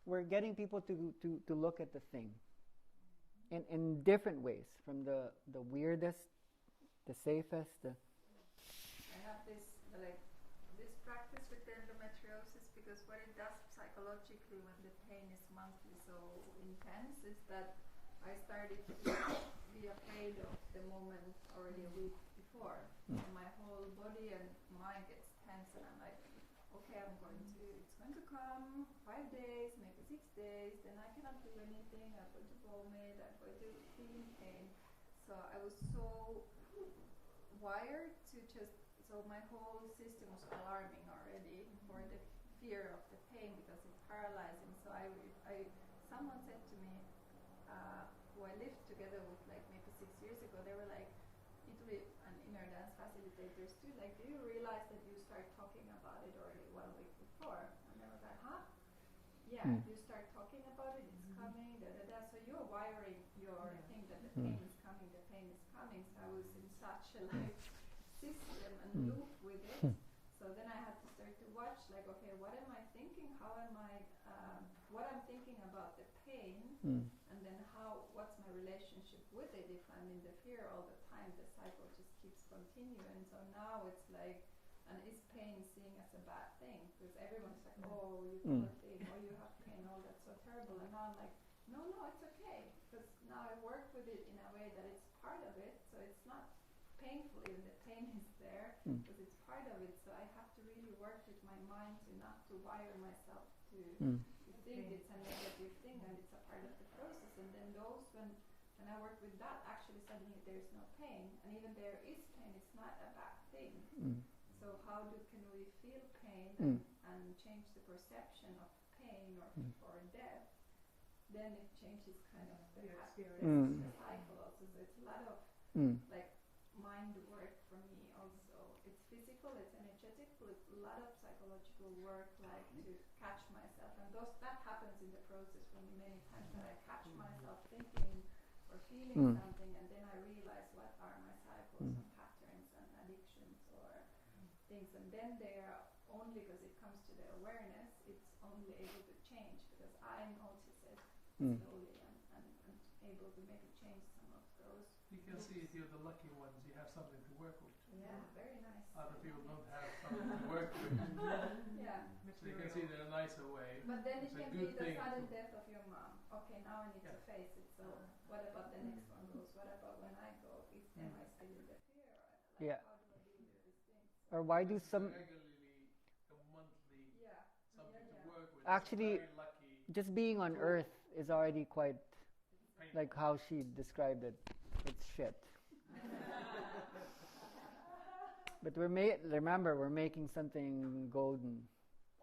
[SPEAKER 1] We're getting people to look at the thing in different ways, from the weirdest, the safest.
[SPEAKER 4] I have this practice with endometriosis, because what it does psychologically when the pain is monthly so intense is that I started to be afraid of the moment already a week before. And my whole body and mind gets tense, and I'm like, okay, it's going to come 5 days, maybe 6 days, then I cannot do anything, I'm going to vomit, I'm going to be in pain. So I was so wired to just, so my whole system was alarming already for the fear of the pain, because it's paralyzing. So someone said to me, who I lived together with like maybe 6 years ago, they were like, Italy and inner dance facilitators too, like, do you realize that you start talking about it already 1 week before? And I was like, huh? Yeah, you start talking about it, it's coming, da da da. So you're wiring your thing that the pain is coming, the pain is coming. So I was in such a like system and loop with it. So then I had to start to watch, like, okay, what am I thinking? How am I, what I'm thinking about the pain, and then what's my relationship with it? If I'm in the fear all the time, the cycle just keeps continuing. So now it's like, and is pain seen as a bad thing? Because everyone's like, oh, you poor thing, or you have pain, oh, that's so terrible. And now I'm like, no, it's okay. Because now I work with it in a way that it's part of it, so it's not painful even the pain is there, because it's part of it. So I have to really work with my mind to not to wire myself to think it's a negative thing, and it's a part of the process. And then when I work with that, actually suddenly there's no pain, and even there is pain, it's not a bad thing. So how can we feel pain and change the perception of pain or death? Then it changes kind of the cycle also. So it's a lot of like mind work for me also. It's physical, it's energetic, but it's a lot of psychological work, like to catch myself. And that happens in the process for me many times, that I catch myself thinking or feeling something, and then I realize what are my cycles and patterns and addictions or things. And then they are only, because it comes to the awareness, it's only able to change because I notice it slowly and able to make a change some of those.
[SPEAKER 7] You can see if you're the lucky ones, you have something to work with.
[SPEAKER 4] Yeah, very nice.
[SPEAKER 7] Other people don't have something to work with.
[SPEAKER 4] Yeah.
[SPEAKER 7] So you can see it in a nicer way.
[SPEAKER 4] But then it
[SPEAKER 7] It's a
[SPEAKER 4] can be
[SPEAKER 7] good
[SPEAKER 4] the
[SPEAKER 7] thing
[SPEAKER 4] sudden
[SPEAKER 7] to-
[SPEAKER 4] death of your mom. Okay, now I need to face it. So what about the next one goes? What about when I go? Am I still in the fear? Like, how do I deal with these things?
[SPEAKER 1] Or why do some
[SPEAKER 7] regularly a monthly something to work with?
[SPEAKER 1] actually
[SPEAKER 7] Very lucky.
[SPEAKER 1] just being on Earth is already quite
[SPEAKER 7] Painful.
[SPEAKER 1] like how she described it. It's shit. But remember, we're making something golden,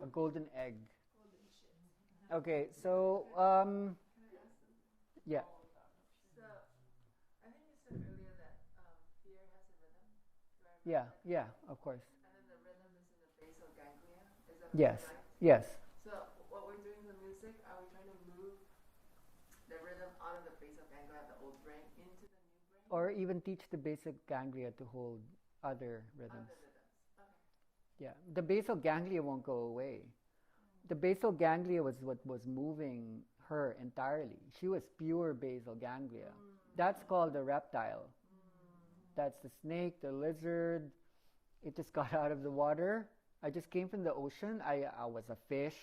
[SPEAKER 1] a golden egg.
[SPEAKER 4] Golden shit.
[SPEAKER 1] Okay, so yeah.
[SPEAKER 9] So, I think you said earlier that fear has a rhythm. Do I remember
[SPEAKER 1] Yeah,
[SPEAKER 9] that?
[SPEAKER 1] yeah, of course.
[SPEAKER 9] And then the rhythm is in the basal ganglia. Is that
[SPEAKER 1] Yes,
[SPEAKER 9] right?
[SPEAKER 1] yes.
[SPEAKER 9] So, what we're doing in the music, are we trying to move the rhythm out of the basal ganglia, the old brain, into the new brain?
[SPEAKER 1] Or even teach the basic ganglia to hold other rhythms.
[SPEAKER 9] Other rhythms. Okay.
[SPEAKER 1] Yeah, the basal ganglia won't go away. The basal ganglia was what was moving her entirely. She was pure basal ganglia. That's called the reptile. That's the snake, the lizard. It just got out of the water. I just came from the ocean. I was a fish.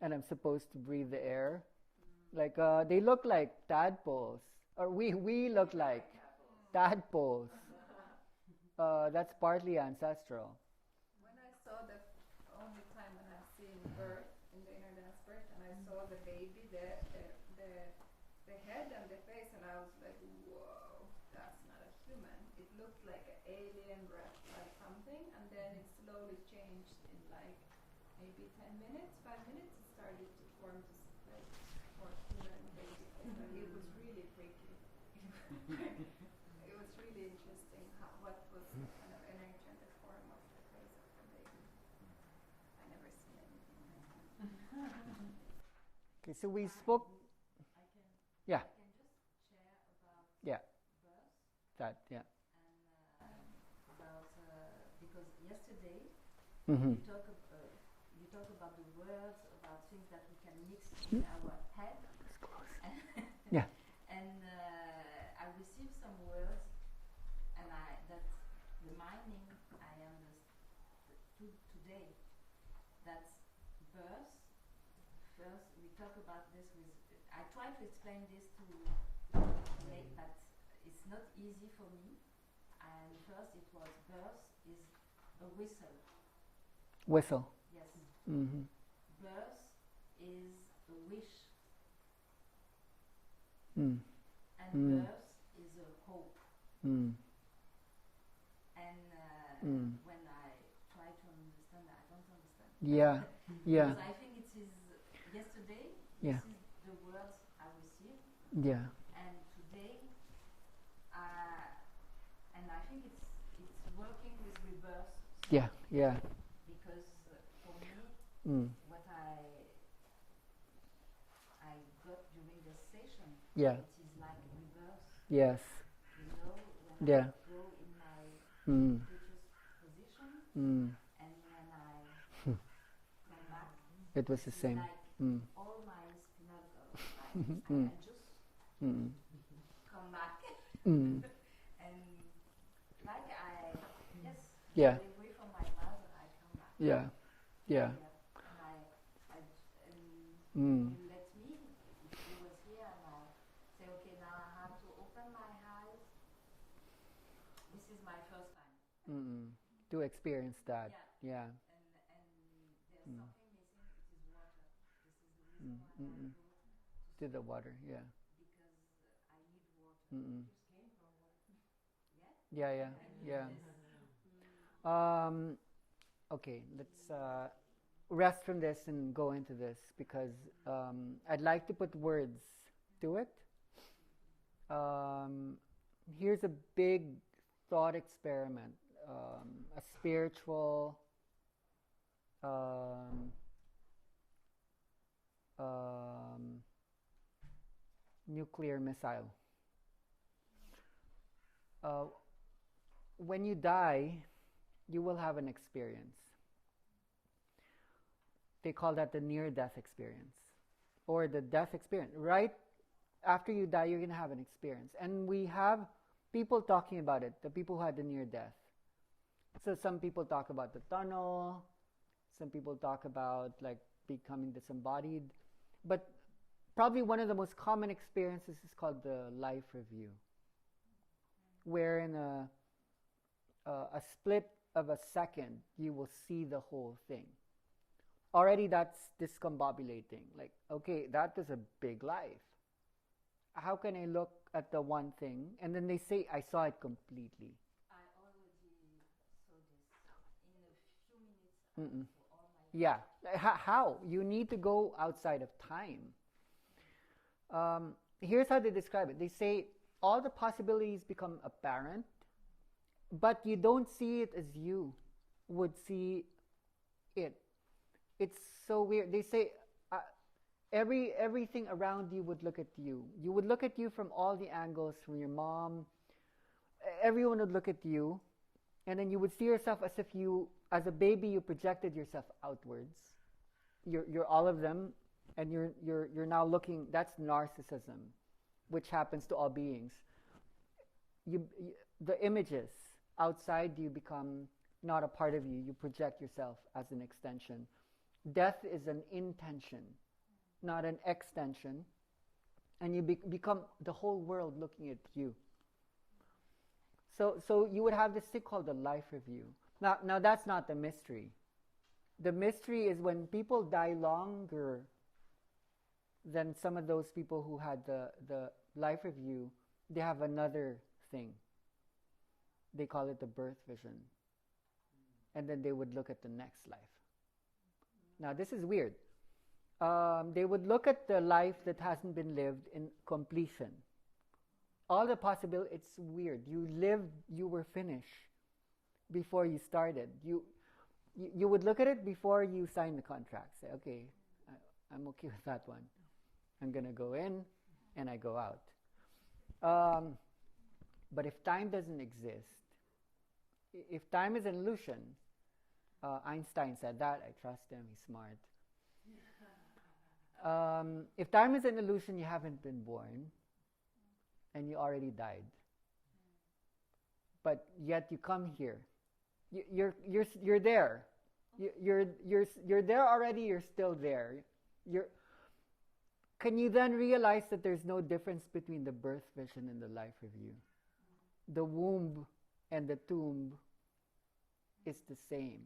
[SPEAKER 1] and I'm supposed to breathe the air. Like they look like tadpoles, or we look like tadpoles. That's partly ancestral.
[SPEAKER 4] When I saw the only time when I've seen birth in the inner dance birth, and I saw the baby, the head and the face, and I was like, whoa, that's not a human. It looked like an alien reptile something, and then it slowly changed in like maybe 10 minutes, 5 minutes. It started to form this like more human baby face. And it was really freaky. It was really interesting what was kind of energy and the form of the face of the baby. I never seen anything like that.
[SPEAKER 1] Okay, so we spoke. Yeah.
[SPEAKER 10] I can just share about birth.
[SPEAKER 1] That, yeah.
[SPEAKER 10] And about because yesterday
[SPEAKER 1] Mm-hmm.
[SPEAKER 10] you talk about the words, about things that we can mix in our head.
[SPEAKER 1] Yeah.
[SPEAKER 10] And I received some words, and that the meaning I understood today. That's birth. First, we talk about this with. I try to explain this to make that it's not easy for me. And first, it was birth is a whistle.
[SPEAKER 1] Whistle.
[SPEAKER 10] Yes.
[SPEAKER 1] Mm-hmm.
[SPEAKER 10] Birth is a wish.
[SPEAKER 1] Mm.
[SPEAKER 10] And birth is a hope.
[SPEAKER 1] Mm.
[SPEAKER 10] And when I try to understand, I don't understand.
[SPEAKER 1] Yeah. Yeah.
[SPEAKER 10] Because I think it is yesterday.
[SPEAKER 1] Yeah.
[SPEAKER 10] This is the words I received.
[SPEAKER 1] Yeah.
[SPEAKER 10] And today, and I think it's working with rebirth.
[SPEAKER 1] Yeah. Yeah.
[SPEAKER 10] Because for me, what I got during this session,
[SPEAKER 1] Yeah.
[SPEAKER 10] it is like rebirth.
[SPEAKER 1] Yes.
[SPEAKER 10] You know, when
[SPEAKER 1] Yeah.
[SPEAKER 10] I go in my teacher's position, and when I come back,
[SPEAKER 1] It was the
[SPEAKER 10] it's
[SPEAKER 1] same.
[SPEAKER 10] like all my spinal I just come back. And like
[SPEAKER 1] Yeah.
[SPEAKER 10] away from my mother, I come back.
[SPEAKER 1] Yeah. Yeah.
[SPEAKER 10] And you let me, if you was here, and I say, okay, now I have to open my eyes. This is my first time.
[SPEAKER 1] To experience that. Yeah.
[SPEAKER 10] And there's something missing. It is water. This is the reason why I go
[SPEAKER 1] to the water. Yeah.
[SPEAKER 10] Because I need water.
[SPEAKER 1] Mm-mm.
[SPEAKER 10] It just came from water.
[SPEAKER 1] Yeah. Yeah. Okay, let's rest from this and go into this because I'd like to put words to it. Here's a big thought experiment, a spiritual nuclear missile. When you die, you will have an experience. They call that the near-death experience or the death experience. Right after you die, you're going to have an experience. And we have people talking about it, the people who had the near-death. So some people talk about the tunnel. Some people talk about like becoming disembodied. But probably one of the most common experiences is called the life review, where in a split of a second, you will see the whole thing. Already that's discombobulating. Like, okay, that was a big life. How can I look at the one thing? And then they say, I saw it completely.
[SPEAKER 10] I already saw this in a few minutes. All my
[SPEAKER 1] Yeah. How? You need to go outside of time. Here's how they describe it. They say all the possibilities become apparent, but you don't see it as you would see it. It's so weird. They say everything around you would look at you. You would look at you from all the angles, from your mom. Everyone would look at you, and then you would see yourself as if you, as a baby, you projected yourself outwards. You're all of them, and you're now looking. That's narcissism, which happens to all beings. The images outside you become not a part of you. You project yourself as an extension Death is an intention, not an extension. And you become the whole world looking at you. So you would have this thing called the life review. Now that's not the mystery. The mystery is when people die longer than some of those people who had the life review, they have another thing. They call it the birth vision. And then they would look at the next life. Now this is weird. They would look at the life that hasn't been lived in completion. All the possible, it's weird. You lived, you were finished before you started. You would look at it before you sign the contract. Say, okay, I'm okay with that one. I'm going to go in and I go out. But if time doesn't exist, if time is an illusion, Einstein said that, I trust him, he's smart. If time is an illusion, you haven't been born and you already died. But yet you come here. You're there. You're there already, you're still there. Can you then realize that there's no difference between the birth vision and the life review? The womb and the tomb is the same.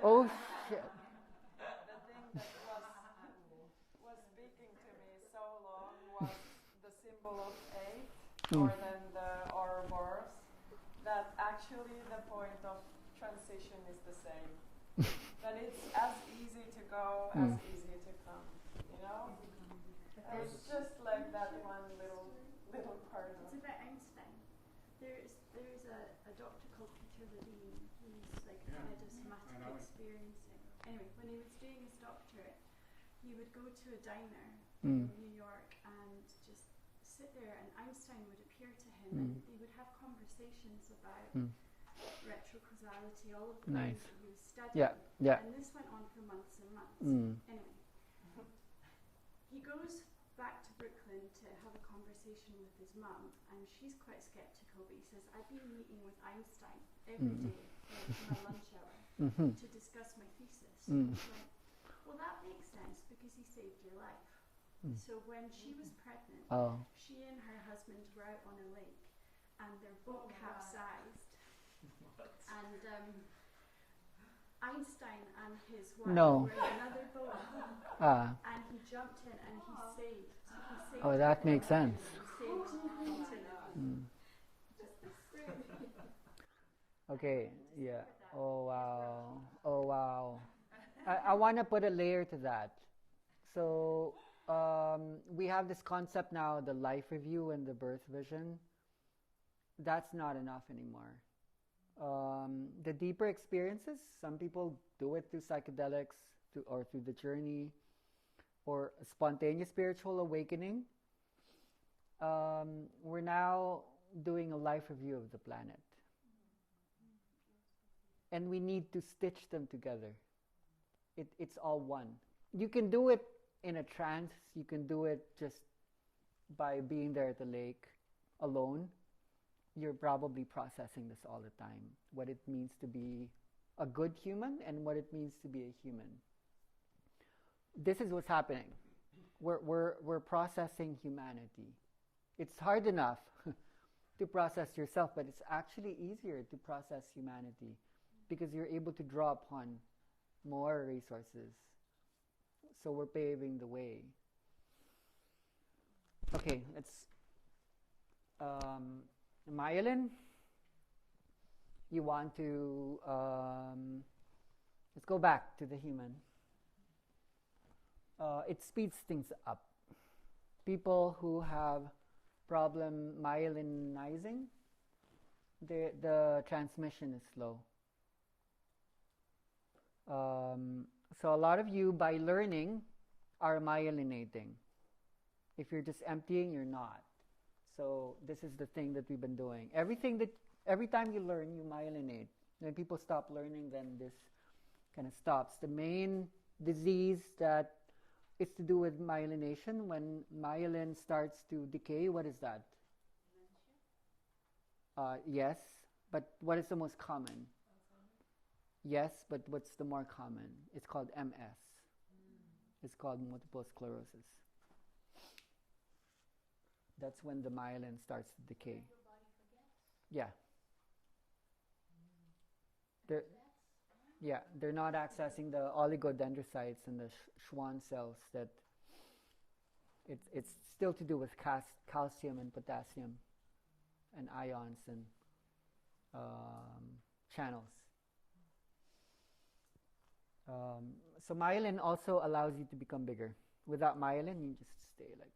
[SPEAKER 1] Oh shit.
[SPEAKER 11] The thing that was speaking to me so long was the symbol of 8, or then the Ouroboros, that actually the point of transition is the same. That it's as easy to go as easy to come, you know? It's just like that one little part of
[SPEAKER 8] it. It's about Einstein. There's a doctor called Peter Levine who's like kind of somatic experiencing. Anyway, when he was doing his doctorate, he would go to a diner in New York and just sit there, and Einstein would appear to him, and they would have conversations about retrocausality, all of the things that he was studying. And this went on for months and months. Anyway, he goes back to Brooklyn to have a conversation with his mum, and she's quite skeptical, but he says, I've been meeting with Einstein every day in my lunch hour to discuss my thesis. Like, well, that makes sense because he saved your life. So when she was pregnant, she and her husband were out on a lake, and their boat capsized. And Einstein and his wife were in another boat, and he jumped in and he saved.
[SPEAKER 1] Oh, that makes sense. Okay, yeah. Oh wow. I want to put a layer to that. So we have this concept now, the life review and the birth vision. That's not enough anymore. The deeper experiences, some people do it through psychedelics or through the journey or spontaneous spiritual awakening. We're now doing a life review of the planet. And we need to stitch them together. It's all one. You can do it in a trance. You can do it just by being there at the lake alone. You're probably processing this all the time. What it means to be a good human and what it means to be a human. This is what's happening. We're processing humanity. It's hard enough to process yourself, but it's actually easier to process humanity because you're able to draw upon more resources. So we're paving the way. Okay, let's myelin, you want to let's go back to the human. It speeds things up. People who have problem myelinizing, the transmission is slow. So a lot of you, by learning, are myelinating. If you're just emptying, you're not. So this is the thing that we've been doing. Every time you learn, you myelinate. When people stop learning, then this kind of stops. The main disease that is to do with myelination, when myelin starts to decay, what is that? Yes, but what is the most common? Yes, but what's the more common? It's called MS. It's called multiple sclerosis. That's when the myelin starts to decay.
[SPEAKER 2] And your body forgets.
[SPEAKER 1] Yeah. They're not accessing the oligodendrocytes and the Schwann cells. That it's still to do with calcium and potassium and ions and channels. So myelin also allows you to become bigger. Without myelin, you just stay like.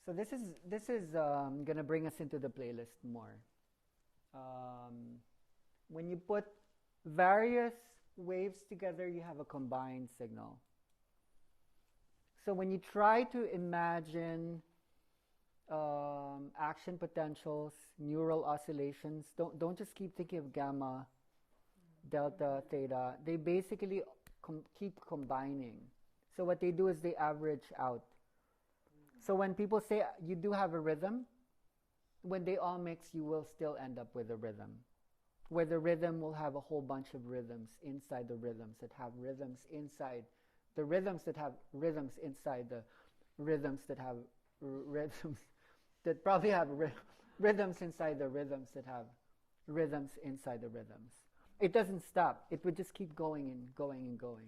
[SPEAKER 1] So this is gonna bring us into the playlist more. When you put various waves together, you have a combined signal. So when you try to imagine action potentials, neural oscillations, don't just keep thinking of gamma, delta, theta. They basically keep combining. So what they do is they average out. So when people say you do have a rhythm, when they all mix, you will still end up with a rhythm, where the rhythm will have a whole bunch of rhythms inside the rhythms that have rhythms inside the rhythms that have rhythms inside the rhythms that have rhythms that probably have rhythms inside the rhythms that have rhythms inside the rhythms. It doesn't stop. It would just keep going and going and going.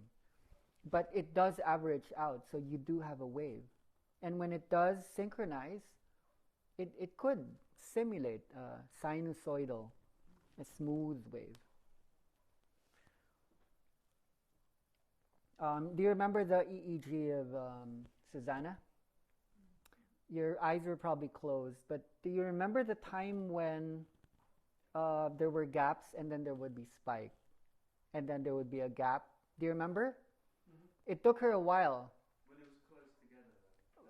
[SPEAKER 1] But it does average out, so you do have a wave. And when it does synchronize, it could simulate a sinusoidal, a smooth wave. Do you remember the EEG of Susanna? Your eyes were probably closed, but do you remember the time when there were gaps and then there would be spike, and then there would be a gap? Do you remember? Mm-hmm. It took her a while.
[SPEAKER 12] When it was close together,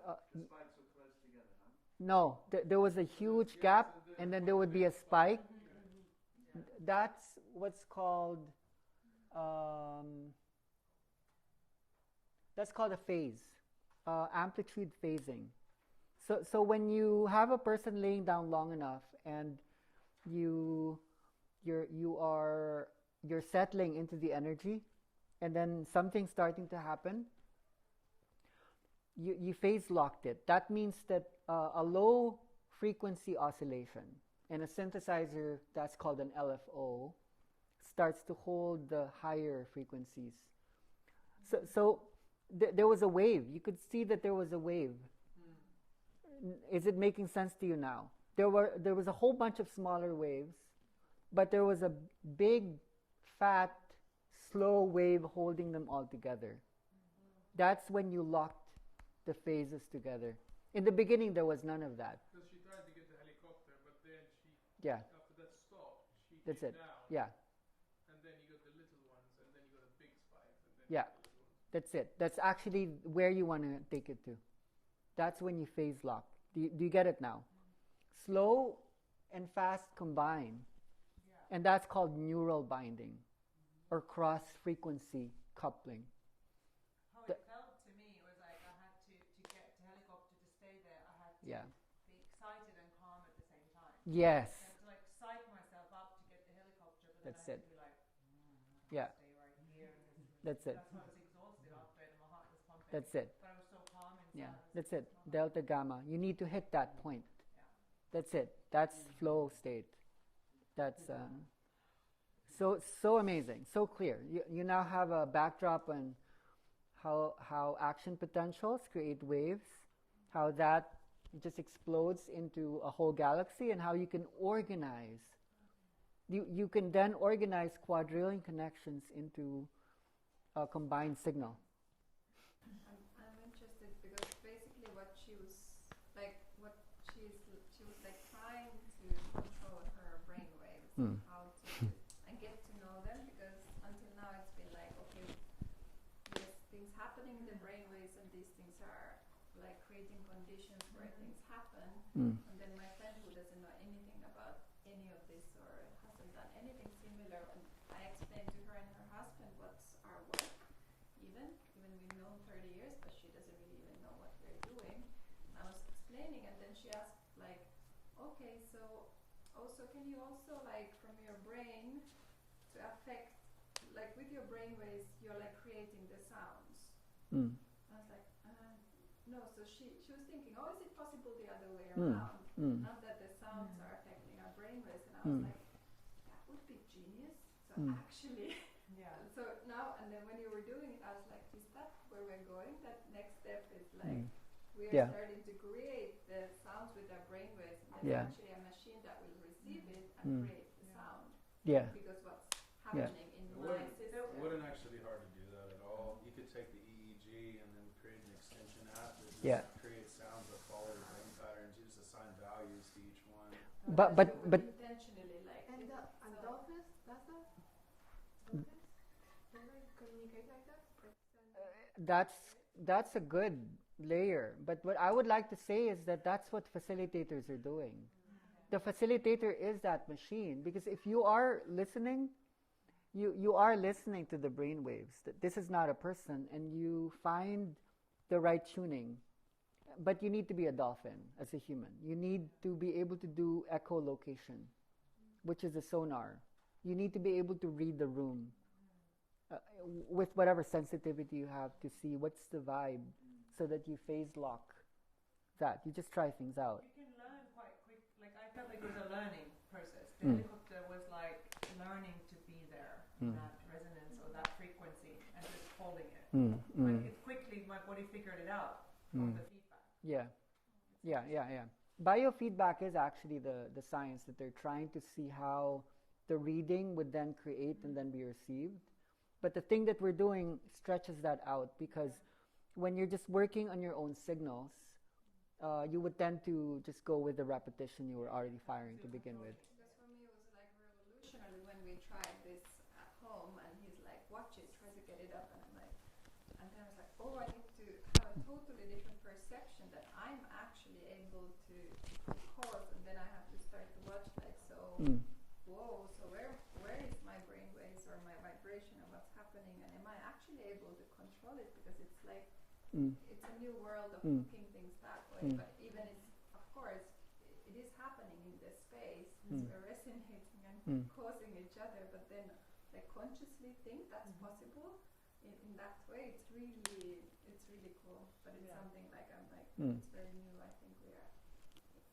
[SPEAKER 12] though. The spikes were close together, huh?
[SPEAKER 1] No, there was a huge gap, and then there would be a spike. Yeah. That's what's called a phase, amplitude phasing. So when you have a person laying down long enough and you're settling into the energy, and then something's starting to happen, you phase locked it. That means that a low frequency oscillation in a synthesizer, that's called an LFO, starts to hold the higher frequencies. So there was a wave. You could see that there was a wave. Is it making sense to you now? There was a whole bunch of smaller waves, but there was a big, fat, slow wave holding them all together. That's when you locked the phases together. In the beginning, there was none of that.
[SPEAKER 7] Because she tried to get the helicopter, but then after that stopped, she
[SPEAKER 1] That's
[SPEAKER 7] came
[SPEAKER 1] it.
[SPEAKER 7] down.
[SPEAKER 1] Yeah.
[SPEAKER 7] And then you got the little ones, and then you got a big spike, and then
[SPEAKER 1] Yeah.
[SPEAKER 7] the little ones.
[SPEAKER 1] That's it. That's actually where you want to take it to. That's when you phase lock. Do you get it now? Slow and fast combine. Yeah. And that's called neural binding or cross-frequency coupling.
[SPEAKER 5] How it felt to me was like I had to get the helicopter to stay there. I had to be excited and calm at the same time.
[SPEAKER 1] Yes.
[SPEAKER 5] I had to like psych myself up to get the helicopter, but
[SPEAKER 1] that's
[SPEAKER 5] then I had
[SPEAKER 1] it.
[SPEAKER 5] to be like,
[SPEAKER 1] yeah.
[SPEAKER 5] Stay right here.
[SPEAKER 1] That's it.
[SPEAKER 5] That's why I was exhausted after it and my heart was pumping.
[SPEAKER 1] That's it.
[SPEAKER 5] But I was so calm inside.
[SPEAKER 1] Yeah, that's it. Delta gamma. You need to hit that point.
[SPEAKER 5] Yeah.
[SPEAKER 1] That's it. That's flow state. That's so amazing, so clear. You now have a backdrop on how action potentials create waves, how that just explodes into a whole galaxy, and how you can organize. You can then organize quadrillion connections into a combined signal.
[SPEAKER 4] I'm interested because basically what she was like trying to control her brain waves and how to and get to know them, because until now it's been like, okay, there's things happening in the brain waves and these things are like creating conditions where things happen, and then my friend who doesn't know anything about any of this or hasn't done anything similar, and I explained to her and her husband what's our work, even we've known 30 years, but she doesn't really even know what we're doing. And I was explaining, and then she asked like, okay, so also, can you also like from your brain to affect, like with your brain waves, you're like creating the sounds. I was like, no. So she was thinking, oh, is it possible the other way around? Not that the sounds are affecting our brain waves. And I was like, that would be genius. So actually, so now and then when you were doing it, I was like, is that where we're going? That next step is like we are starting to create the sounds with our brain waves. And there's actually a machine that will receive it and create the sound. Yeah. Because what's happening in my system.
[SPEAKER 6] It wouldn't actually be hard to do that at all. You could take the EEG and then create an extension app that just creates sounds that follow the brain patterns. You just assign values to each one.
[SPEAKER 1] But
[SPEAKER 4] intentionally like.
[SPEAKER 9] And dolphins, does that? Dolphins? Can they communicate like that?
[SPEAKER 1] That's a good layer. But what I would like to say is that that's what facilitators are doing. The facilitator is that machine, because if you are listening, you are listening to the brain waves. This is not a person, and you find the right tuning. But you need to be a dolphin as a human. You need to be able to do echolocation, which is a sonar. You need to be able to read the room with whatever sensitivity you have to see what's the vibe, so that you phase lock that. You just try things out.
[SPEAKER 5] You can learn quite quick. Like I felt like it was a learning process. The helicopter was like learning to be there in that resonance or that frequency and just holding it. But it quickly, my body figured it out from the feedback.
[SPEAKER 1] Yeah. Biofeedback is actually the science that they're trying to see how the reading would then create and then be received. But the thing that we're doing stretches that out, because when you're just working on your own signals, you would tend to just go with the repetition you were already firing to begin with.
[SPEAKER 4] Because for me it was like revolutionary when we tried this at home, and he's like, watch it, try to get it up, and I'm like, and then I was like, oh, I need to have a totally different perception that I'm actually able to cause, and then I have to start to watch like, so whoa, so where is my brain waves or my vibration and what's happening, and am I actually able to control it? Because it's like it's a new world of looking things that way, but even it's, of course, it is happening in this space, we're resonating and causing each other, but then like consciously think that's possible in that way, it's really cool. But it's something like I'm like it's very new. I think we are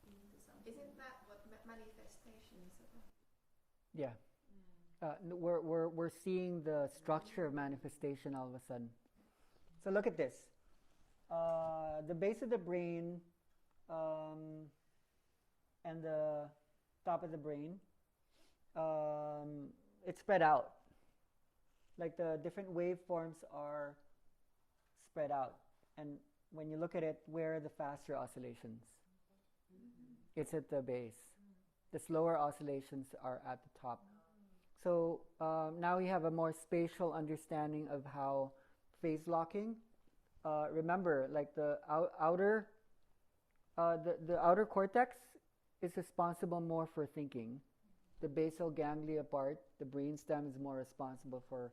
[SPEAKER 4] into something.
[SPEAKER 9] Isn't that what manifestations are?
[SPEAKER 1] Yeah. We're seeing the structure of manifestation all of a sudden. So look at this. The base of the brain and the top of the brain, it's spread out. Like the different waveforms are spread out. And when you look at it, where are the faster oscillations? It's at the base. The slower oscillations are at the top. So now we have a more spatial understanding of how phase locking. Remember, like the outer cortex is responsible more for thinking. The basal ganglia part, the brainstem, is more responsible for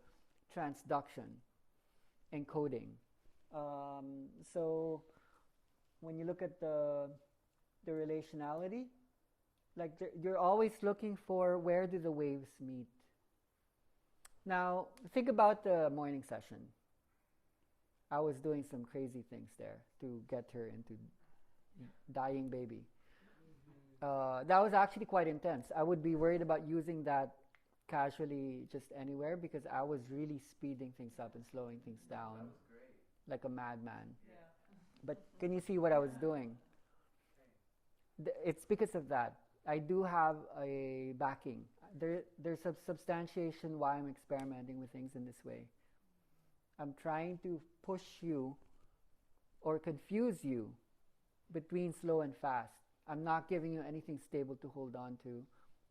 [SPEAKER 1] transduction, encoding. So when you look at the relationality, like you're always looking for where do the waves meet. Now think about the morning session. I was doing some crazy things there to get her into dying baby. That was actually quite intense. I would be worried about using that casually just anywhere, because I was really speeding things up and slowing things down.
[SPEAKER 12] That was great.
[SPEAKER 1] Like a madman. Yeah. But can you see what I was doing? It's because of that. I do have a backing. There's a substantiation why I'm experimenting with things in this way. I'm trying to push you or confuse you between slow and fast. I'm not giving you anything stable to hold on to.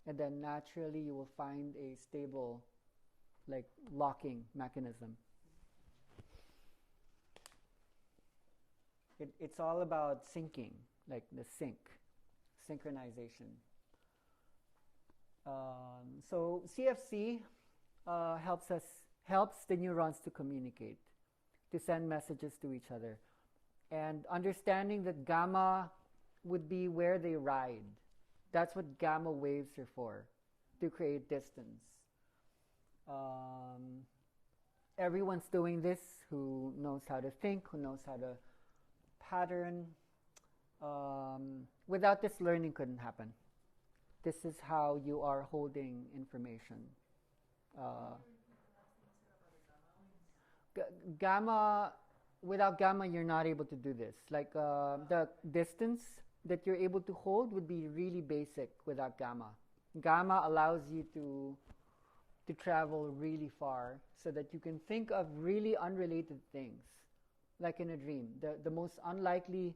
[SPEAKER 1] And then naturally you will find a stable, like, locking mechanism. It's all about syncing, like the synchronization. So CFC helps the neurons to communicate, to send messages to each other. And understanding that gamma would be where they ride. That's what gamma waves are for, to create distance. Everyone's doing this who knows how to think, who knows how to pattern. Without this, learning couldn't happen. This is how you are holding information. Gamma, without gamma, you're not able to do this. Like the distance that you're able to hold would be really basic without gamma. Gamma allows you to travel really far so that you can think of really unrelated things, like in a dream. The most unlikely,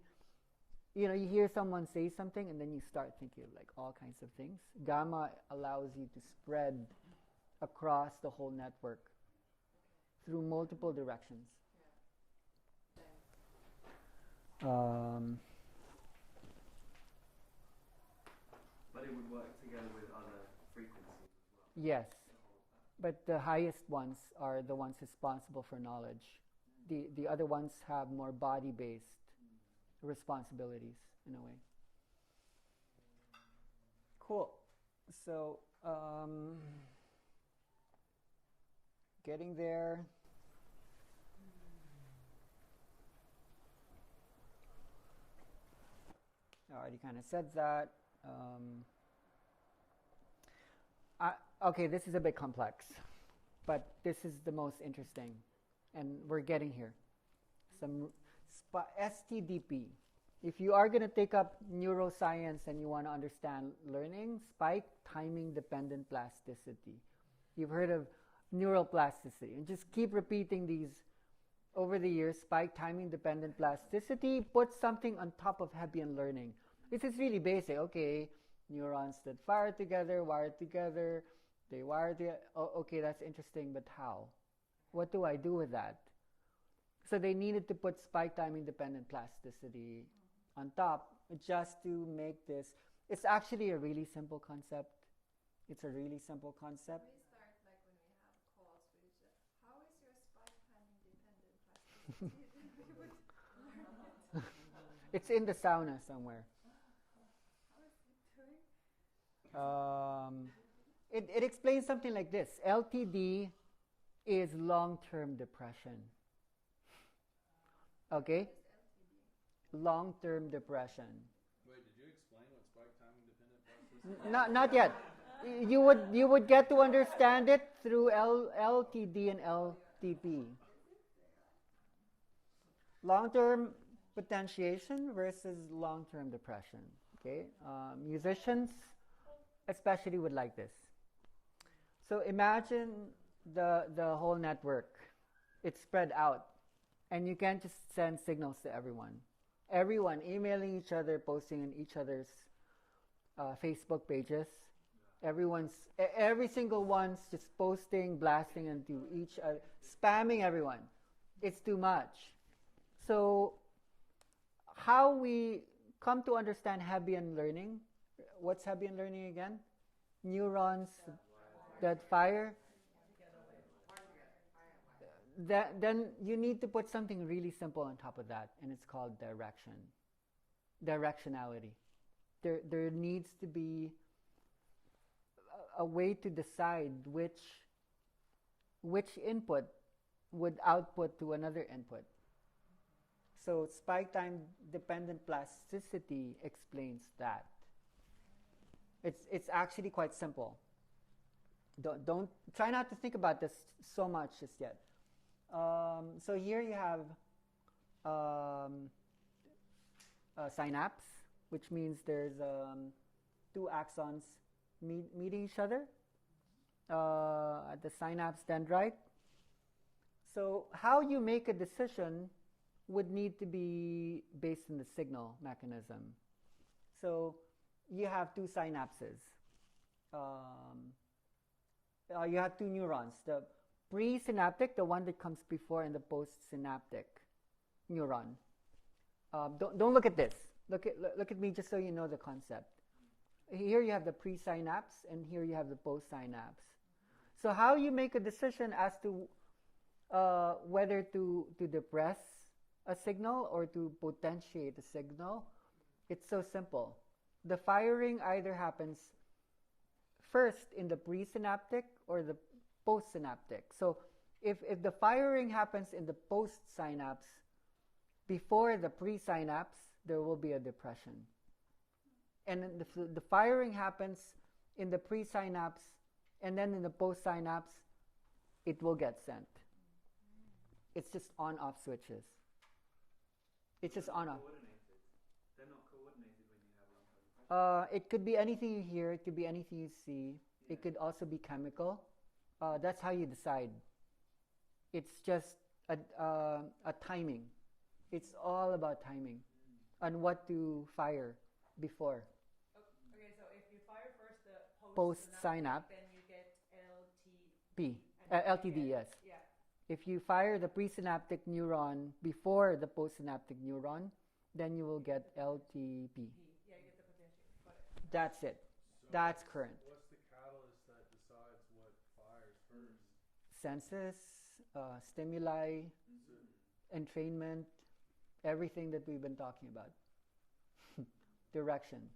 [SPEAKER 1] you hear someone say something and then you start thinking like all kinds of things. Gamma allows you to spread across the whole network through multiple directions.
[SPEAKER 12] But it would work together with other frequencies as well.
[SPEAKER 1] Yes, but the highest ones are the ones responsible for knowledge. The other ones have more body-based responsibilities in a way. Cool. So, getting there. I already kind of said that. Okay, this is a bit complex, but this is the most interesting, and we're getting here. Some STDP. If you are going to take up neuroscience and you want to understand learning, spike timing dependent plasticity. You've heard of neuroplasticity, and just keep repeating these over the years. Spike timing dependent plasticity. Put something on top of Hebbian learning. This is really basic. Okay, neurons that fire together, wire together, they wire together. Oh, okay, that's interesting, but how? What do I do with that? So they needed to put spike timing dependent plasticity on top just to make this. It's actually a really simple concept. It's a really simple concept.
[SPEAKER 4] We start like when we have calls with each other. How is your spike timing dependent plasticity? We would learn it.
[SPEAKER 1] It's in the sauna somewhere.
[SPEAKER 4] How is it doing?
[SPEAKER 1] It explains something like this. LTD is long-term depression. Okay? Long-term depression.
[SPEAKER 6] Wait, did you explain what spike timing dependent plasticity?
[SPEAKER 1] Not yet. You would get to understand it through LTD and LTP. Long-term potentiation versus long-term depression. Okay, musicians especially would like this. So imagine the whole network. It's spread out, and you can't just send signals to everyone. Everyone emailing each other, posting in each other's Facebook pages. Every single one's just posting, blasting into each other, spamming everyone. It's too much. So how we come to understand Hebbian learning, what's Hebbian learning again? Neurons that fire. Then you need to put something really simple on top of that, and it's called direction. Directionality. There needs to be a way to decide which input would output to another input. So spike time dependent plasticity explains that. It's actually quite simple. Don't try not to think about this so much just yet. So here you have a synapse, which means there's two axons meeting each other at the synapse dendrite. So how you make a decision would need to be based on the signal mechanism. So you have two synapses. You have two neurons. The presynaptic, the one that comes before, and the postsynaptic neuron. Don't look at this. Look at me just so you know the concept. Here you have the presynapse, and here you have the postsynapse. So how you make a decision as to whether to depress a signal or to potentiate a signal, it's so simple. the firing either happens first in the presynaptic or the postsynaptic. So if the firing happens in the postsynapse before the presynapse, there will be a depression. And the firing happens in the presynapse and then in the postsynapse, it will get sent. It's just on-off switches. It's just on-off.
[SPEAKER 12] They're not coordinated when you have long-term depression.
[SPEAKER 1] It could be anything you hear. It could be anything you see. Yeah. It could also be chemical. That's how you decide. It's just a timing. It's all about timing on what to fire before.
[SPEAKER 5] Okay, so if you fire first the
[SPEAKER 1] post-synapse,
[SPEAKER 5] then you get LTP.
[SPEAKER 1] LTD, yes.
[SPEAKER 5] Yeah.
[SPEAKER 1] If you fire the presynaptic neuron before the postsynaptic neuron, then you will get LTP.
[SPEAKER 5] Yeah, you get the potential. Got it.
[SPEAKER 1] That's it.
[SPEAKER 6] So
[SPEAKER 1] that's current.
[SPEAKER 6] What's the catalyst that decides what fires first?
[SPEAKER 1] Senses, stimuli, entrainment, everything that we've been talking about. Direction.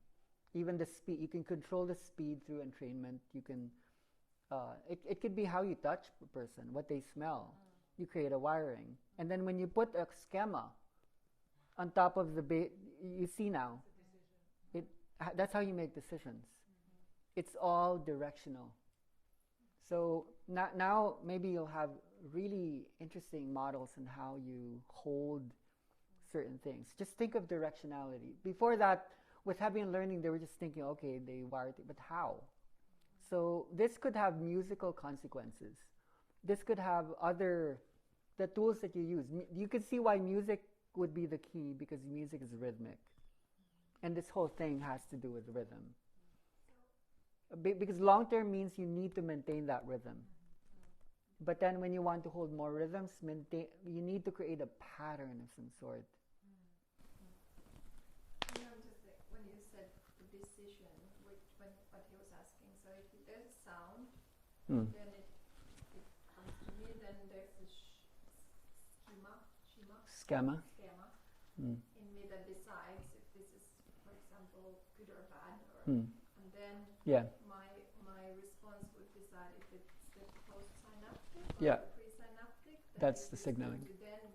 [SPEAKER 1] Even the speed. You can control the speed through entrainment. You can. It could be how you touch a person, what they smell. You create a wiring. And then when you put a schema on top of the you see now, that's how you make decisions. It's all directional. So now maybe you'll have really interesting models in how you hold certain things. Just think of directionality. Before that, with Heavy Learning, they were just thinking, okay, they wired it, but how? So this could have musical consequences. This could have the tools that you use. You can see why music would be the key, because music is rhythmic. And this whole thing has to do with rhythm. Because long-term means you need to maintain that rhythm. But then when you want to hold more rhythms, you need to create a pattern of some sort.
[SPEAKER 4] Just like when you said the decision, what he was asking, so if there's sound, then it comes to me, then there's a schema in me that decides if this is, for example, good or bad, and then my response would decide if it's the postsynaptic or the presynaptic.
[SPEAKER 1] That's the signaling.
[SPEAKER 4] To then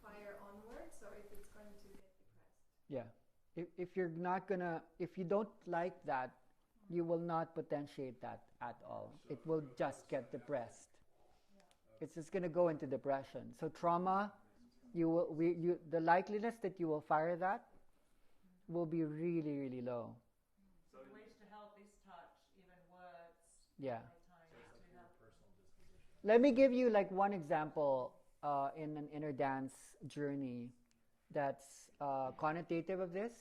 [SPEAKER 4] fire onwards, or if it's going to get depressed.
[SPEAKER 1] Yeah. If you don't like that, you will not potentiate that at all. It will just get depressed. It's just going to go into depression. So trauma, the likeliness that you will fire that will be really, really low.
[SPEAKER 5] So ways to help is touch, even words.
[SPEAKER 1] Yeah.
[SPEAKER 5] So
[SPEAKER 1] let me give you like one example in an inner dance journey that's connotative of this.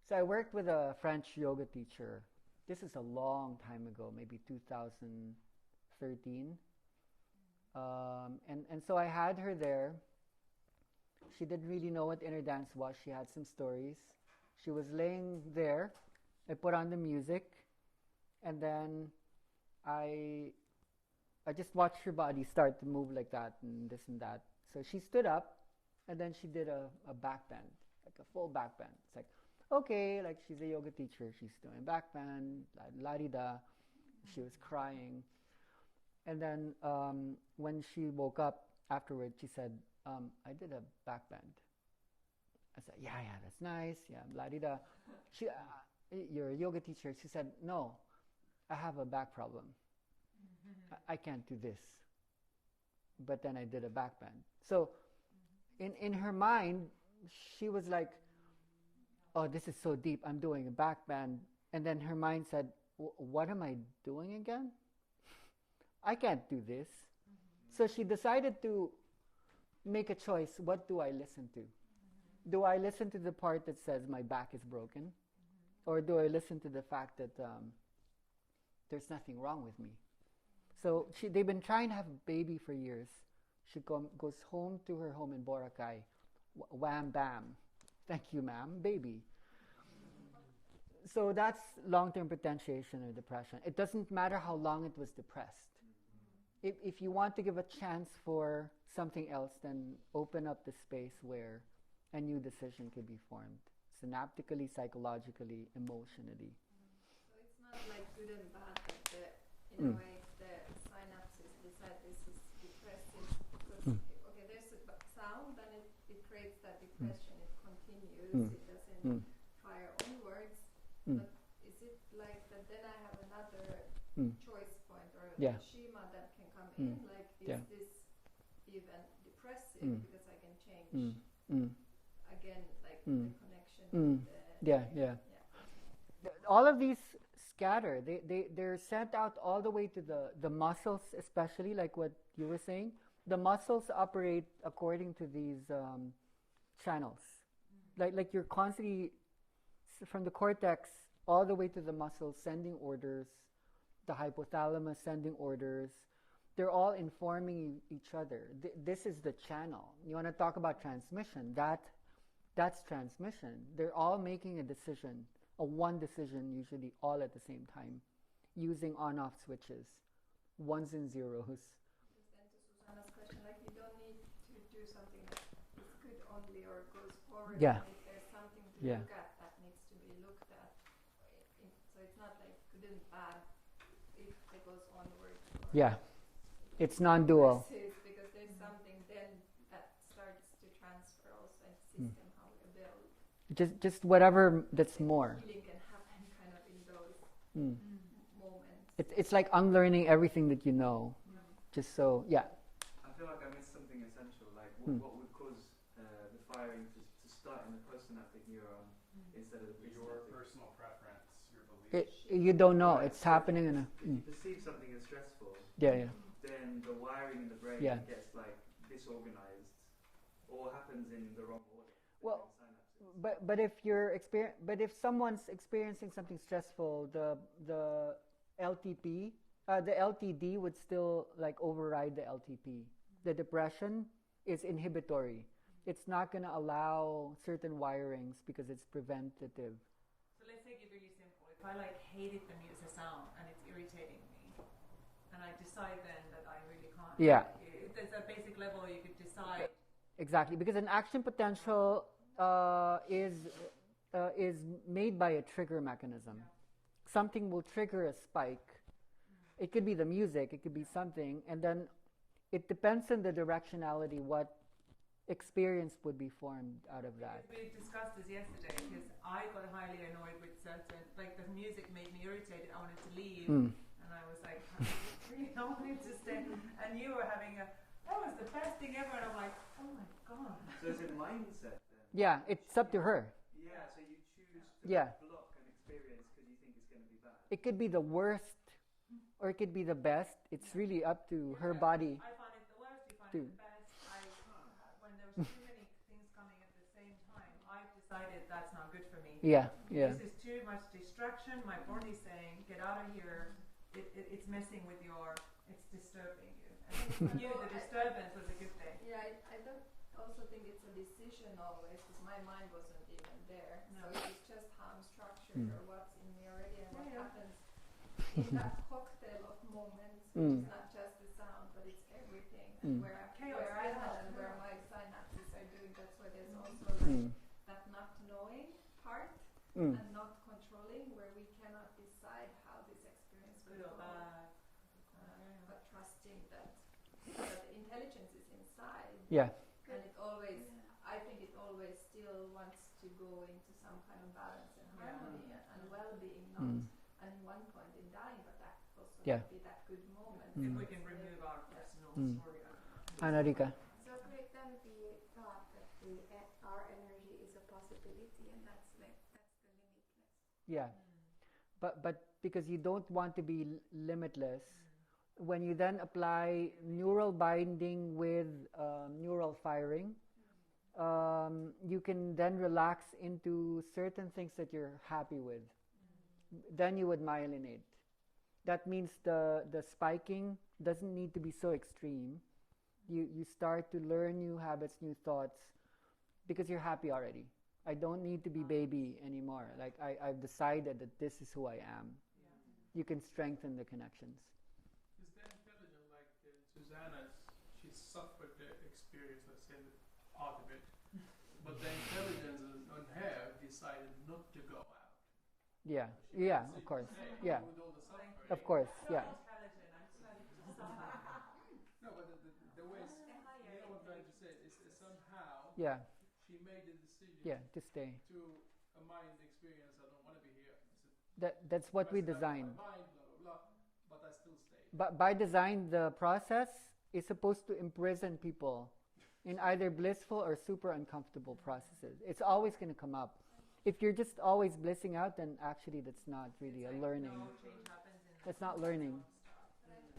[SPEAKER 1] So I worked with a French yoga teacher. This is a long time ago, maybe 2013. And so I had her there. She didn't really know what inner dance was. She had some stories. She was laying there. I put on the music, and then I just watched her body start to move like that and this and that. So she stood up, and then she did a back bend, like a full back bend. It's like, okay, like she's a yoga teacher. She's doing back bend, la-di-da. She was crying. And then when she woke up afterwards, she said, I did a back bend. I said, yeah, that's nice. Yeah, la-di-da. You're a yoga teacher. She said, no, I have a back problem. I can't do this. But then I did a back bend. So in her mind, she was like, oh, this is so deep. I'm doing a back bend. And then her mind said, what am I doing again? I can't do this. So she decided to make a choice. What do I listen to? Do I listen to the part that says my back is broken? Or do I listen to the fact that there's nothing wrong with me? So they've been trying to have a baby for years. She goes home to her home in Boracay. Wham, bam. Thank you, ma'am. Baby. So that's long-term potentiation or depression. It doesn't matter how long it was depressed. If you want to give a chance for something else, then open up the space where a new decision could be formed. synaptically, psychologically, emotionally.
[SPEAKER 4] So it's not like good and bad, but in a way the synapses decide this is depressive because okay, there's a sound and it creates that depression. It continues. It doesn't fire onwards. But is it like that? Then I have another choice point or a schema that can come in. Like, is this even depressive because I can change again, like the connection.
[SPEAKER 1] All of these scatter. They're sent out all the way to the muscles, especially like what you were saying. The muscles operate according to these channels. Like you're constantly from the cortex all the way to the muscles sending orders. The hypothalamus sending orders. They're all informing each other. This is the channel. You want to talk about transmission? That's transmission. They're all making a decision, a one decision usually, all at the same time, using on-off switches, ones and zeros.
[SPEAKER 4] Just then to Susanna's question, like you don't need to do something that is good only or goes forward.
[SPEAKER 1] Yeah.
[SPEAKER 4] If there's something to look at that needs to be looked at. So it's not like good and bad if it goes onward.
[SPEAKER 1] Yeah. It's non-dual.
[SPEAKER 4] Because there's something then that starts to transfer also in system how we build.
[SPEAKER 1] Just whatever that's more.
[SPEAKER 4] Healing can happen kind of in those moments.
[SPEAKER 1] It's like unlearning everything that you know. Just so,
[SPEAKER 12] I feel like I missed something essential. Like what would cause the firing to start in the postsynaptic neuron instead of the presynaptic?
[SPEAKER 6] Your personal preference, your beliefs.
[SPEAKER 1] You don't know. It's happening in a...
[SPEAKER 12] If you perceive something as stressful, then the wiring in the brain gets like disorganized or happens in the wrong order.
[SPEAKER 1] Well, but if someone's experiencing something stressful, the LTP, the LTD would still like override the LTP. The depression is inhibitory. It's not going to allow certain wirings because it's preventative.
[SPEAKER 5] So let's take it really simple. If I like hated the music sound and it's irritating me, and I decide then that I really can't.
[SPEAKER 1] Yeah.
[SPEAKER 5] There's a basic level you could decide.
[SPEAKER 1] Exactly, because an action potential is made by a trigger mechanism. Something will trigger a spike. It could be the music, it could be something, and then it depends on the directionality what experience would be formed out of that.
[SPEAKER 5] We discussed this yesterday because I got highly annoyed with certain, like the music made me irritated. I wanted to leave, and I was like, I wanted to stay. And you were having that was the best thing ever, and I'm like, oh my god.
[SPEAKER 12] So is it mindset then?
[SPEAKER 1] Yeah, it's up to her.
[SPEAKER 12] Yeah, so you choose to block an experience because you think it's going to be bad.
[SPEAKER 1] It could be the worst, or it could be the best. It's really up to her body.
[SPEAKER 5] I find it the worst. You find it the best. When there was too many things coming at the same time, I've decided that's not good for me.
[SPEAKER 1] Yeah.
[SPEAKER 5] This is too much distraction. My body's saying, get out of here. It's messing with it's disturbing you. And for you, the disturbance was a good thing.
[SPEAKER 4] Yeah, I don't also think it's a decision always, because my mind wasn't even there. No. So it's just how I'm structured or what's in me already and what happens in that cocktail of moments, which is not just the sound, but it's everything. And where I am and where my synapses are doing, that's why there's also like that not knowing part and not controlling, where we cannot decide how this experience will go. But trusting that the intelligence is inside.
[SPEAKER 1] Yeah.
[SPEAKER 4] And it always, I think it always still wants to go into some kind of balance and harmony and well-being, not at one point in dying, but that also could be that good moment.
[SPEAKER 5] If we can remove our personal story.
[SPEAKER 1] Anarika.
[SPEAKER 8] So could it then be thought that our energy is a possibility, and that's the limitless?
[SPEAKER 1] Yeah, but because you don't want to be limitless, when you then apply neural binding with neural firing, you can then relax into certain things that you're happy with. Then you would myelinate. That means the spiking doesn't need to be so extreme. You start to learn new habits, new thoughts, because you're happy already. I don't need to be baby anymore. Like I've decided that this is who I am. You can strengthen the connections.
[SPEAKER 7] Is that intelligent? Like Susanna, she suffered the experience, let's say, part of it. But the intelligence on her decided not to go out.
[SPEAKER 1] Yeah, yeah, of course, yeah, of course, yeah.
[SPEAKER 7] No, but the way you know what I'm trying to say is somehow she made the decision
[SPEAKER 1] to stay.
[SPEAKER 7] To a mind experience. I don't want to be here.
[SPEAKER 1] That's what we designed.
[SPEAKER 7] My mind, blah blah blah. But I still stayed.
[SPEAKER 1] But by design, the process is supposed to imprison people in either blissful or super uncomfortable processes. It's always going to come up. If you're just always blissing out, then actually that's not really a learning. That's not learning.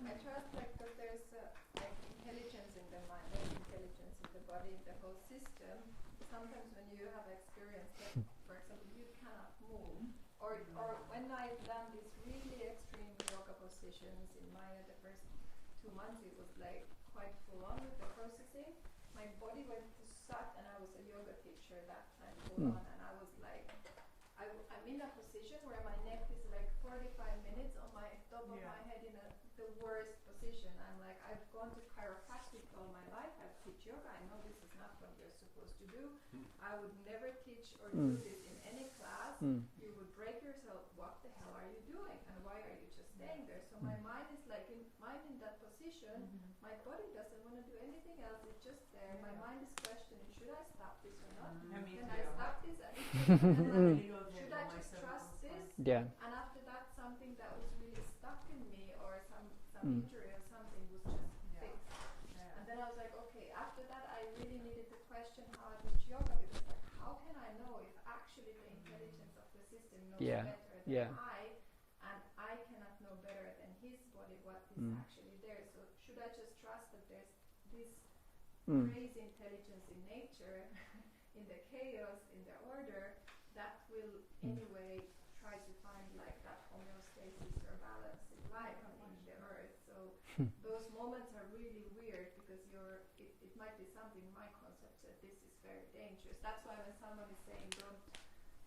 [SPEAKER 4] I trust, like, because there's like intelligence in the mind, there's intelligence in the body, in the whole system. Sometimes when you have experience that, for example, you cannot move, or when I've done these really extreme yoga positions in mine, the first 2 months it was like quite full on with the processing. My body went to sat, and I was a yoga teacher that time, full on, and I was like, I'm in a position where my neck is like 45 minutes on my top of my head in the worst position. I'm like, I've gone to chiropractic all my life. I've taught yoga. I know this is not what you're supposed to do. I would never teach or do this in any class. You would break yourself. What the hell are you doing? And why are you just staying there? So my mind is like, in that position. My body doesn't want to do anything else. It's just there. My mind is questioning, should I stop this or not? Can I stop this? Should I just trust this?
[SPEAKER 1] Yeah.
[SPEAKER 4] And after that, something that was really stuck in me, or some injury or something, was just fixed. And then I was like, okay, after that I really needed to question how I teach yoga, because like, how can I know if actually the intelligence of the system knows better than and I cannot know better than his body what is actually there. So should I just trust that there's this crazy intelligence in nature, in the chaos, in the order, that will anyway try to find like that homeostasis or balance in life on the earth. So those moments are really weird, because it might be something my concept that this is very dangerous. That's why when someone is saying don't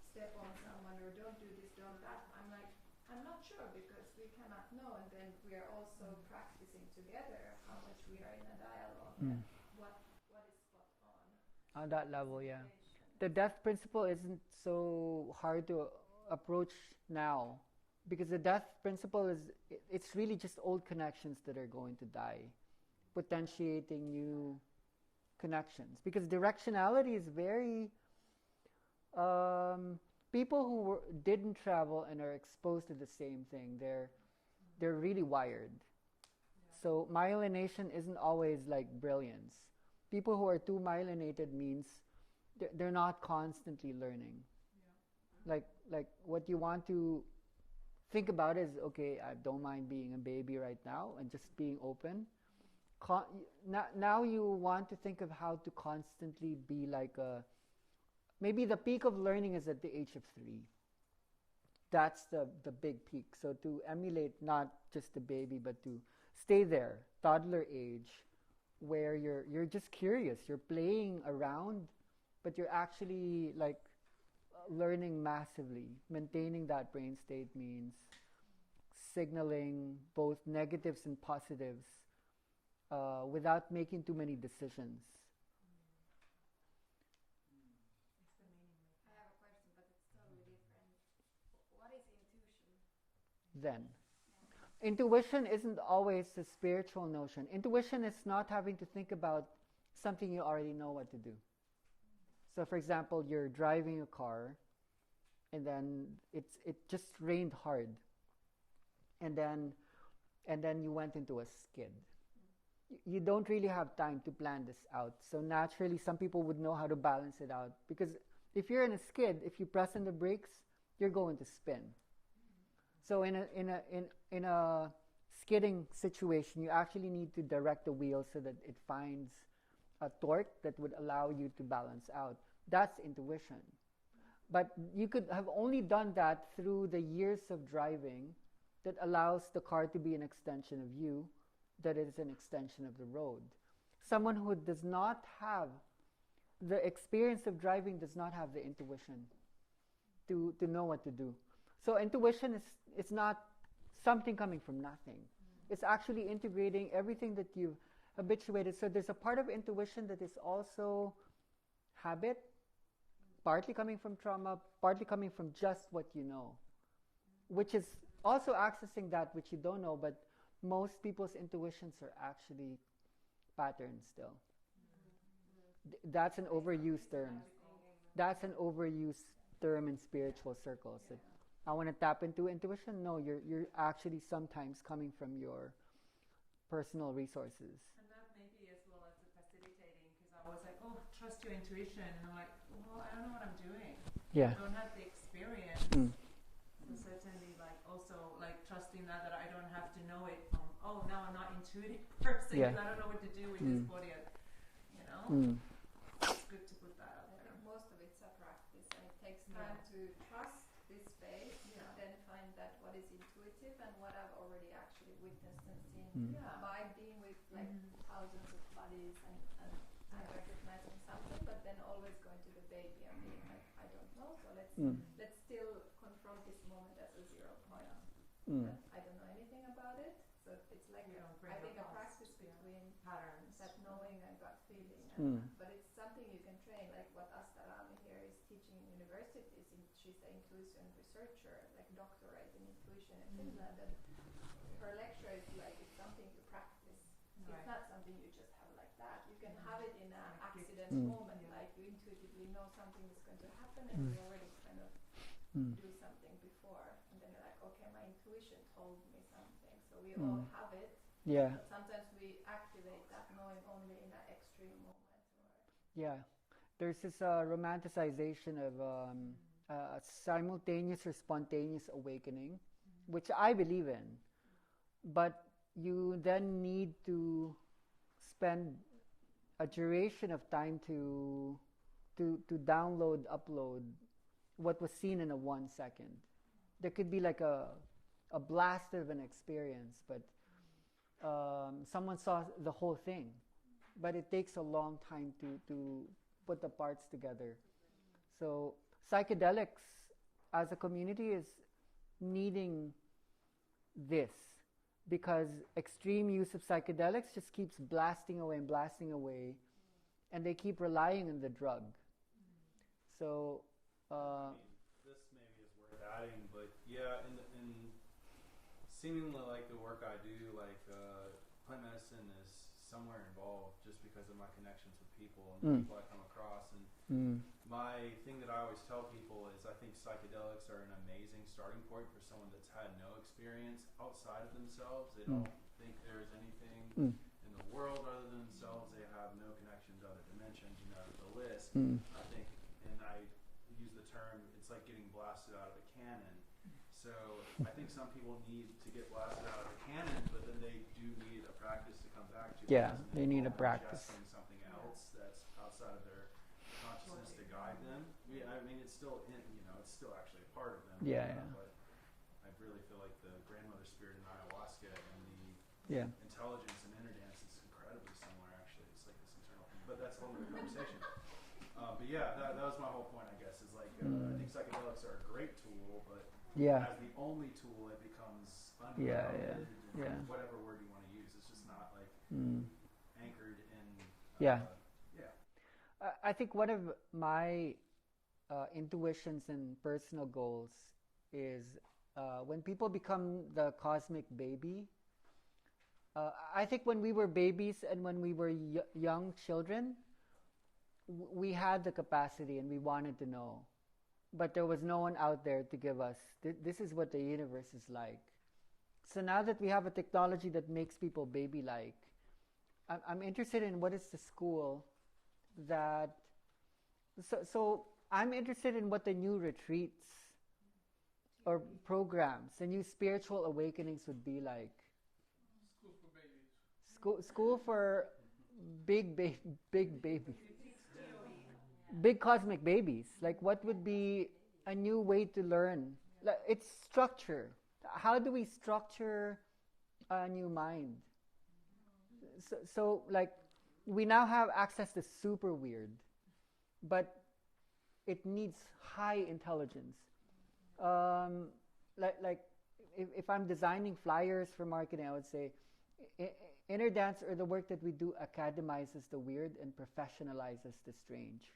[SPEAKER 4] step on someone or don't do this, don't that, I'm like, I'm not sure, because we cannot know, and then we are also practicing together how much we are in a dialogue and what is spot on.
[SPEAKER 1] On that level, yeah. The death principle isn't so hard to approach now, because the death principle it's really just old connections that are going to die, potentiating new connections. Because directionality is very people who didn't travel and are exposed to the same thing, they're really wired. So myelination isn't always like brilliance. People who are too myelinated means they're not constantly learning. Like what you want to think about is, okay, I don't mind being a baby right now and just being open. Now you want to think of how to constantly be like maybe the peak of learning is at the age of 3. That's the big peak. So to emulate not just the baby, but to stay there, toddler age, where you're just curious, you're playing around, but you're actually like learning massively. Maintaining that brain state means signaling both negatives and positives without making too many decisions.
[SPEAKER 4] I have a question, but it's totally different. What is intuition?
[SPEAKER 1] Then. Intuition isn't always a spiritual notion. Intuition is not having to think about something you already know what to do. So for example, you're driving a car and then it just rained hard. And then you went into a skid. You don't really have time to plan this out. So naturally some people would know how to balance it out, because if you're in a skid, if you press on the brakes, you're going to spin. So in a skidding situation, you actually need to direct the wheel so that it finds a torque that would allow you to balance out. That's intuition. But you could have only done that through the years of driving that allows the car to be an extension of you, that is an extension of the road. Someone who does not have the experience of driving does not have the intuition to know what to do. So intuition is not something coming from nothing. It's actually integrating everything that you've habituated. So there's a part of intuition that is also habit, partly coming from trauma, partly coming from just what you know, which is also accessing that which you don't know, but most people's intuitions are actually patterns still. That's an overused term. That's an overused term in spiritual circles. That I want to tap into intuition. No, you're actually sometimes coming from your personal resources.
[SPEAKER 5] And that maybe as well as the facilitating, because I was like, oh, trust your intuition, and I'm like, well, I don't know what I'm doing.
[SPEAKER 1] Yeah.
[SPEAKER 5] I don't have the experience. So certainly, like also like trusting that I don't have to know it from. Oh, now I'm not intuitive person.
[SPEAKER 1] Yeah.
[SPEAKER 5] I don't know what to do with this body. You know. It's good to put that out there.
[SPEAKER 4] I think most of it's a practice, and it takes time to trust this space, and then find that what is intuitive and what I've already actually witnessed and seen by being with like thousands of bodies and recognizing something, but then always going to the baby and being like, I don't know, so let's still confront this moment as a 0 point. I don't know anything about it, so it's like I think a practice between patterns, that knowing and gut feeling, but it's something you can train, like what Astarami here is teaching in universities. She's an intuition researcher, like doctorate in intuition in Finland, and her lecture is like it's something you practice. It's not something you just have like that. You can have it in an accident moment, like you intuitively know something is going to happen, and you already kind of do something before, and then you're like, okay, my intuition told me something. So we all have it.
[SPEAKER 1] Yeah.
[SPEAKER 4] But sometimes we activate that knowing only in an extreme moment.
[SPEAKER 1] Yeah. There's this romanticization of simultaneous or spontaneous awakening, which I believe in. But you then need to spend a duration of time to download, upload what was seen in a 1 second. There could be like a blast of an experience, but someone saw the whole thing. But it takes a long time to put the parts together. So psychedelics as a community is needing this, because extreme use of psychedelics just keeps blasting away, and they keep relying on the drug. So
[SPEAKER 6] this maybe is worth adding, but yeah, in seemingly like the work I do, like plant medicine is somewhere involved just because of my connections with people and the people I come across. And my thing that I always tell people is I think psychedelics are an amazing starting point for someone that's had no experience outside of themselves. They don't think there's anything in the world other than themselves. They have no connection to other dimensions, the list. I think, and I use the term, it's like getting blasted out of a cannon. So I think some people need to get blasted out of a cannon, but then they do need a practice to come back to.
[SPEAKER 1] Yeah, they need a practice.
[SPEAKER 6] Something else that's outside of their consciousness to guide them. I mean, it's still it's still actually a part of them. But I really feel like the grandmother spirit in ayahuasca and the intelligence and inner dance is incredibly similar. Actually, it's like this internal thing. But that's a whole other conversation. But yeah, that was my whole point. I guess is like I think psychedelics are a great tool, but as the only tool, it becomes ungrounded. Whatever word you want to use, it's just not like anchored in.
[SPEAKER 1] I think one of my intuitions and personal goals is when people become the cosmic baby. I think when we were babies and when we were young children, we had the capacity and we wanted to know. But there was no one out there to give us, this is what the universe is like. So now that we have a technology that makes people baby-like, I'm interested in what is the school that... So I'm interested in what the new retreats or programs, the new spiritual awakenings would be like.
[SPEAKER 7] School for babies.
[SPEAKER 1] School for big babies. Big cosmic babies. Like, what would be a new way to learn? Like, it's structure. How do we structure a new mind? So like, we now have access to super weird, but it needs high intelligence. Like if I'm designing flyers for marketing, I would say inner dance, or the work that we do, academizes the weird and professionalizes the strange.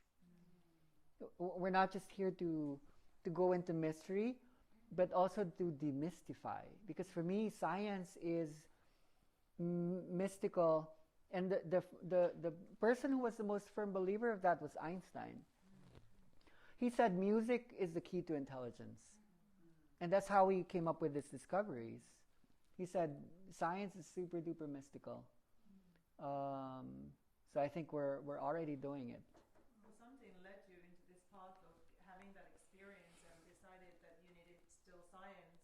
[SPEAKER 1] we're not just here to go into mystery, but also to demystify. Because for me, science is mystical, and the person who was the most firm believer of that was Einstein. He said music is the key to intelligence, and that's how he came up with his discoveries. He said science is super duper mystical. So I think we're already doing it.
[SPEAKER 5] Well, something led you into this path of having that experience and decided that you needed still science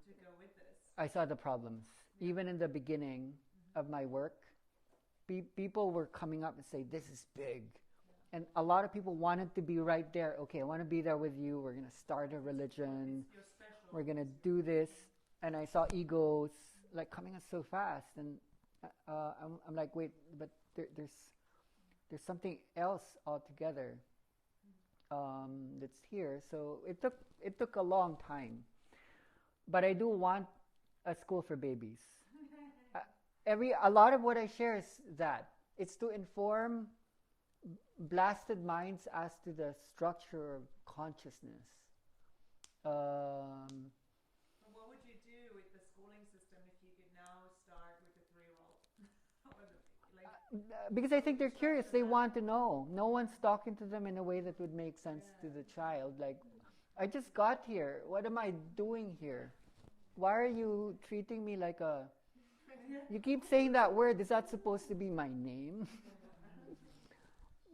[SPEAKER 5] to go with this.
[SPEAKER 1] I saw the problems. Yeah. Even in the beginning of my work, people were coming up and say, this is big. Yeah. And a lot of people wanted to be right there. Okay, I want to be there with you. We're going to start a religion. We're going to do this. And I saw egos like coming up so fast. And I'm like, wait, but there's something else altogether that's here. So it took a long time, but I do want a school for babies. A lot of what I share is that it's to inform blasted minds as to the structure of consciousness.
[SPEAKER 5] What would you do with the schooling system if you could now start with a 3-year-old?
[SPEAKER 1] Because I think they're curious. They want to know. No one's talking to them in a way that would make sense to the child. Like, I just got here. What am I doing here? Why are you treating me like a... You keep saying that word. Is that supposed to be my name?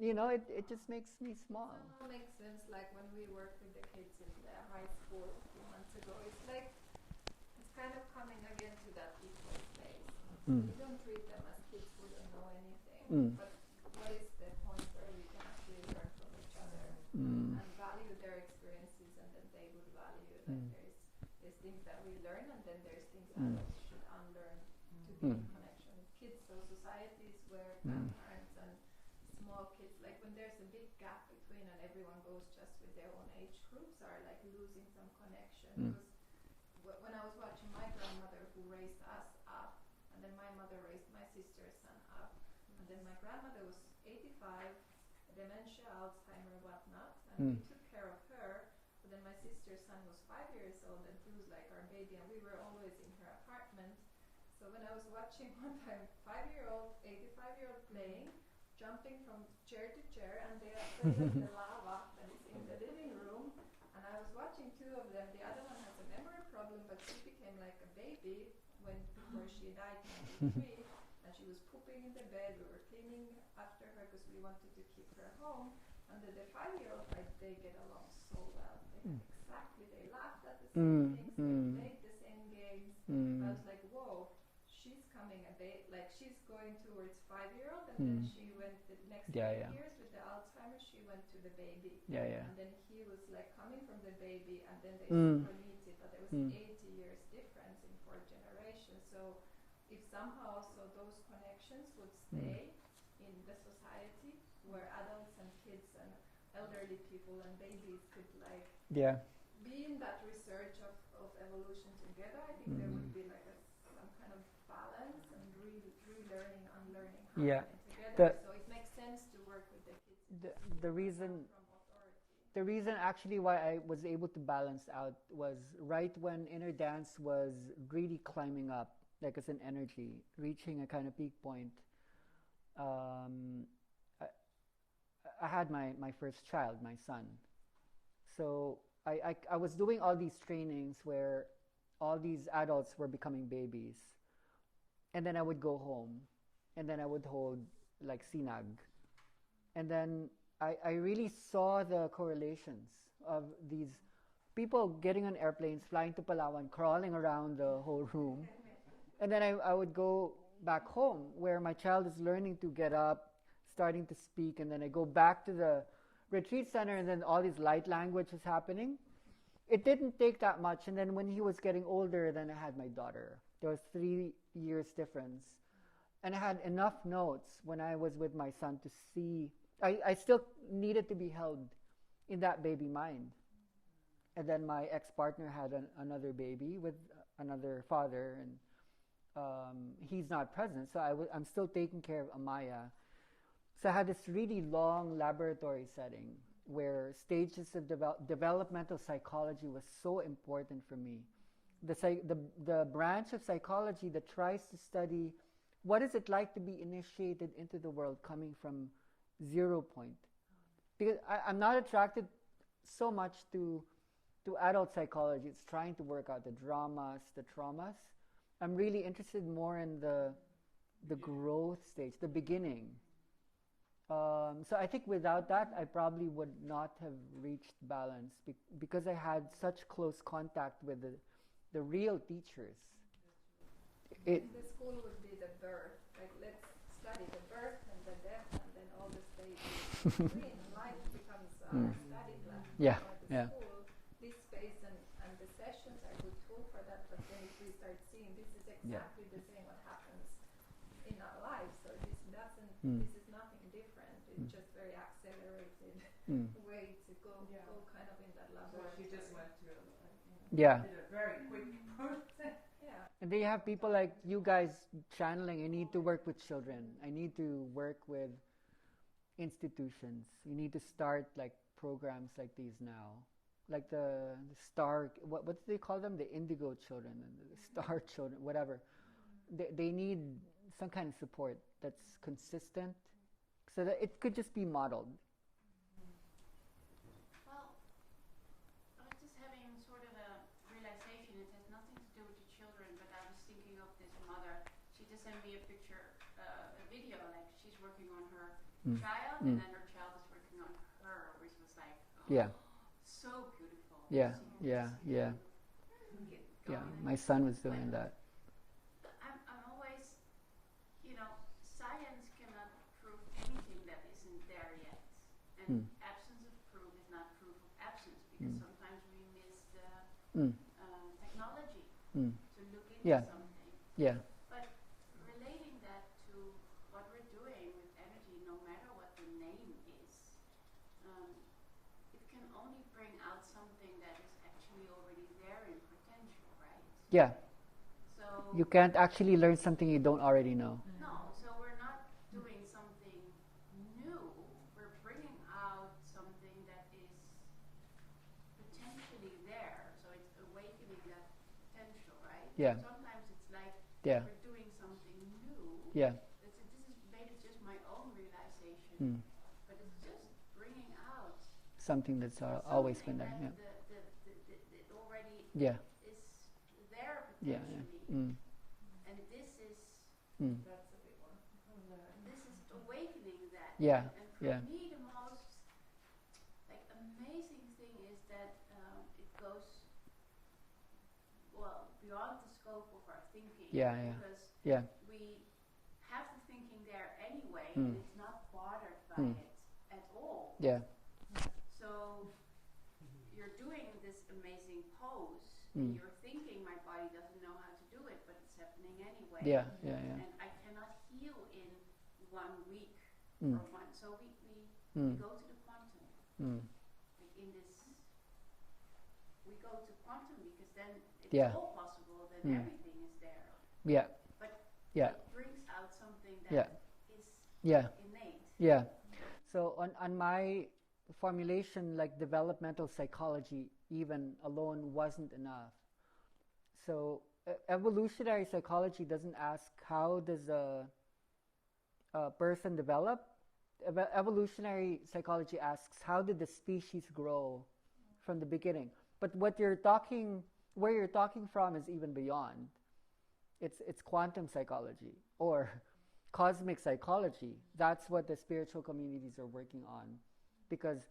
[SPEAKER 1] You know, it just makes me small.
[SPEAKER 4] It somehow makes sense, like when we worked with the kids in the high school a few months ago. It's like, it's kind of coming again to that equal space. We don't treat them as kids who don't know anything, but what is the point where we can actually learn from each other and value their experiences, and then they would value, like there's things that we learn, and then there's things adults should unlearn to be in connection with kids. So societies where grandparents and small kids, like when there's a big gap between and everyone goes just with their own age groups, are like losing some connection. Because when I was watching my grandmother who raised us up, and then my mother raised my sister's son up, and then my grandmother was 85, dementia, Alzheimer, whatnot, and we took care of her. But then my sister's son was 5 years old, and he was like our baby, and we were always in her apartment. So when I was watching one time, 5-year-old, 85-year-old playing, jumping from chair to chair, and they are playing the lava that is in the living room, and I was watching 2 of them. The other one has a memory problem, but she became like a baby before she died in 93, and she was pooping in the bed. We were cleaning after her because we wanted to keep her home. And the 5-year-old, they get along so well. They laughed at the same things, they played the same games. I was like, whoa, she's coming like she's going towards 5-year-old, and then she went the next 10 years with the Alzheimer's, she went to the baby. And then he was like coming from the baby, and then they super meet it, but there was 80 years difference in 4 generations. So if somehow those connections would stay in the society where adults and kids and elderly people and babies could like be in that research of evolution together, I think there would be like some kind of balance and relearning, unlearning happening together. So it makes sense to work with the kids.
[SPEAKER 1] The reason actually why I was able to balance out was right when inner dance was really climbing up, like as an energy, reaching a kind of peak point. I had my first child, my son. So I was doing all these trainings where all these adults were becoming babies. And then I would go home. And then I would hold like sinag. And then I really saw the correlations of these people getting on airplanes, flying to Palawan, crawling around the whole room. And then I would go back home where my child is learning to get up, starting to speak, and then I go back to the retreat center, and then all this light language was happening. It didn't take that much, and then when he was getting older, then I had my daughter. There was 3 years difference. And I had enough notes when I was with my son to see, I still needed to be held in that baby mind. And then my ex-partner had another baby with another father, and he's not present, so I'm still taking care of Amaya. So I had this really long laboratory setting where stages of developmental psychology was so important for me. The branch of psychology that tries to study what is it like to be initiated into the world coming from 0 point. Because I'm not attracted so much to adult psychology. It's trying to work out the dramas, the traumas. I'm really interested more in the growth stage, the beginning. So I think without that, I probably would not have reached balance because I had such close contact with the real teachers.
[SPEAKER 4] The school would be the birth. Like, let's study the birth and the death and then all the stages. Life becomes a study class.
[SPEAKER 1] Yeah,
[SPEAKER 4] The school, this space and the sessions are a good tool for that, but then if we start seeing this is exactly the same what happens in our lives, so this is nothing different. It's just very accelerated way to go kind of in that level.
[SPEAKER 5] So she just went through
[SPEAKER 1] did
[SPEAKER 5] a very quick process.
[SPEAKER 1] And they have people like you guys channeling, I need to work with children. I need to work with institutions. You need to start like programs like these now. Like the star, what do they call them? The indigo children and the star children, whatever. They need some kind of support that's consistent so that it could just be modeled.
[SPEAKER 2] Well, I was just having sort of a realization. It has nothing to do with the children, but I was thinking of this mother. She just sent me a picture, a video, like she's working on her child, and then her child is working on her, which was like, so beautiful.
[SPEAKER 1] Yeah. My son was doing that.
[SPEAKER 2] I'm always, science cannot prove anything that isn't there yet, and absence of proof is not proof of absence, because sometimes we miss the technology to look into something.
[SPEAKER 1] Yeah.
[SPEAKER 2] But relating that to what we're doing with energy, no matter what the name is, it can only bring out something that is actually already there in potential, right?
[SPEAKER 1] Yeah.
[SPEAKER 2] So
[SPEAKER 1] You can't actually learn something you don't already know.
[SPEAKER 2] no, so we're not doing something new. We're bringing out something that is potentially there. So it's awakening that potential, right?
[SPEAKER 1] Yeah.
[SPEAKER 2] So sometimes it's like
[SPEAKER 1] Yeah.
[SPEAKER 2] we're doing something new.
[SPEAKER 1] Yeah.
[SPEAKER 2] This is maybe just my own realization, but it's just bringing out
[SPEAKER 1] Something that's always been there.
[SPEAKER 2] something
[SPEAKER 1] Yeah.
[SPEAKER 2] that it already
[SPEAKER 1] Yeah.
[SPEAKER 2] is there
[SPEAKER 1] Yeah.
[SPEAKER 2] potentially. And this is
[SPEAKER 5] That's a big one.
[SPEAKER 2] this is awakening that.
[SPEAKER 1] Yeah.
[SPEAKER 2] And for me, the most amazing thing is that it goes beyond the scope of our thinking.
[SPEAKER 1] Yeah.
[SPEAKER 2] Because we have the thinking there anyway, and it's not bothered by it at all.
[SPEAKER 1] Yeah.
[SPEAKER 2] So you're doing this amazing pose, and you're thinking, my body doesn't know how to do it, but it's happening anyway.
[SPEAKER 1] Yeah.
[SPEAKER 2] And I cannot heal in 1 week or one. So we go to the quantum. Like in this, we go to quantum because then it's all possible. Then everything is there.
[SPEAKER 1] Yeah.
[SPEAKER 2] But
[SPEAKER 1] Yeah.
[SPEAKER 2] it brings out something that is innate.
[SPEAKER 1] Yeah. So on my formulation, like developmental psychology even alone wasn't enough. So evolutionary psychology doesn't ask how does a person develop. Evolutionary psychology asks how did the species grow from the beginning. But where you're talking from is even beyond. It's quantum psychology or cosmic psychology. That's what the spiritual communities are working on. Because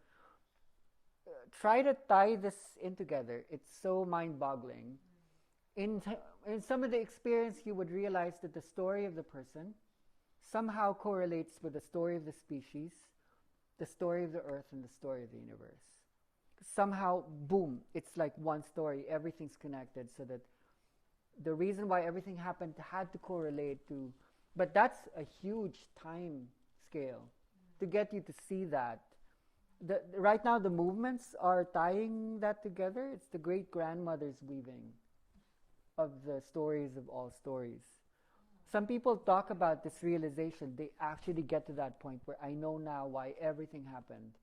[SPEAKER 1] try to tie this in together. It's so mind-boggling. In some of the experience, you would realize that the story of the person somehow correlates with the story of the species, the story of the earth, and the story of the universe. Somehow, boom, it's like one story. Everything's connected so that the reason why everything happened had to correlate to... But that's a huge time scale to get you to see that. Right now, the movements are tying that together. It's the great-grandmother's weaving of the stories of all stories. Some people talk about this realization. They actually get to that point where I know now why everything happened.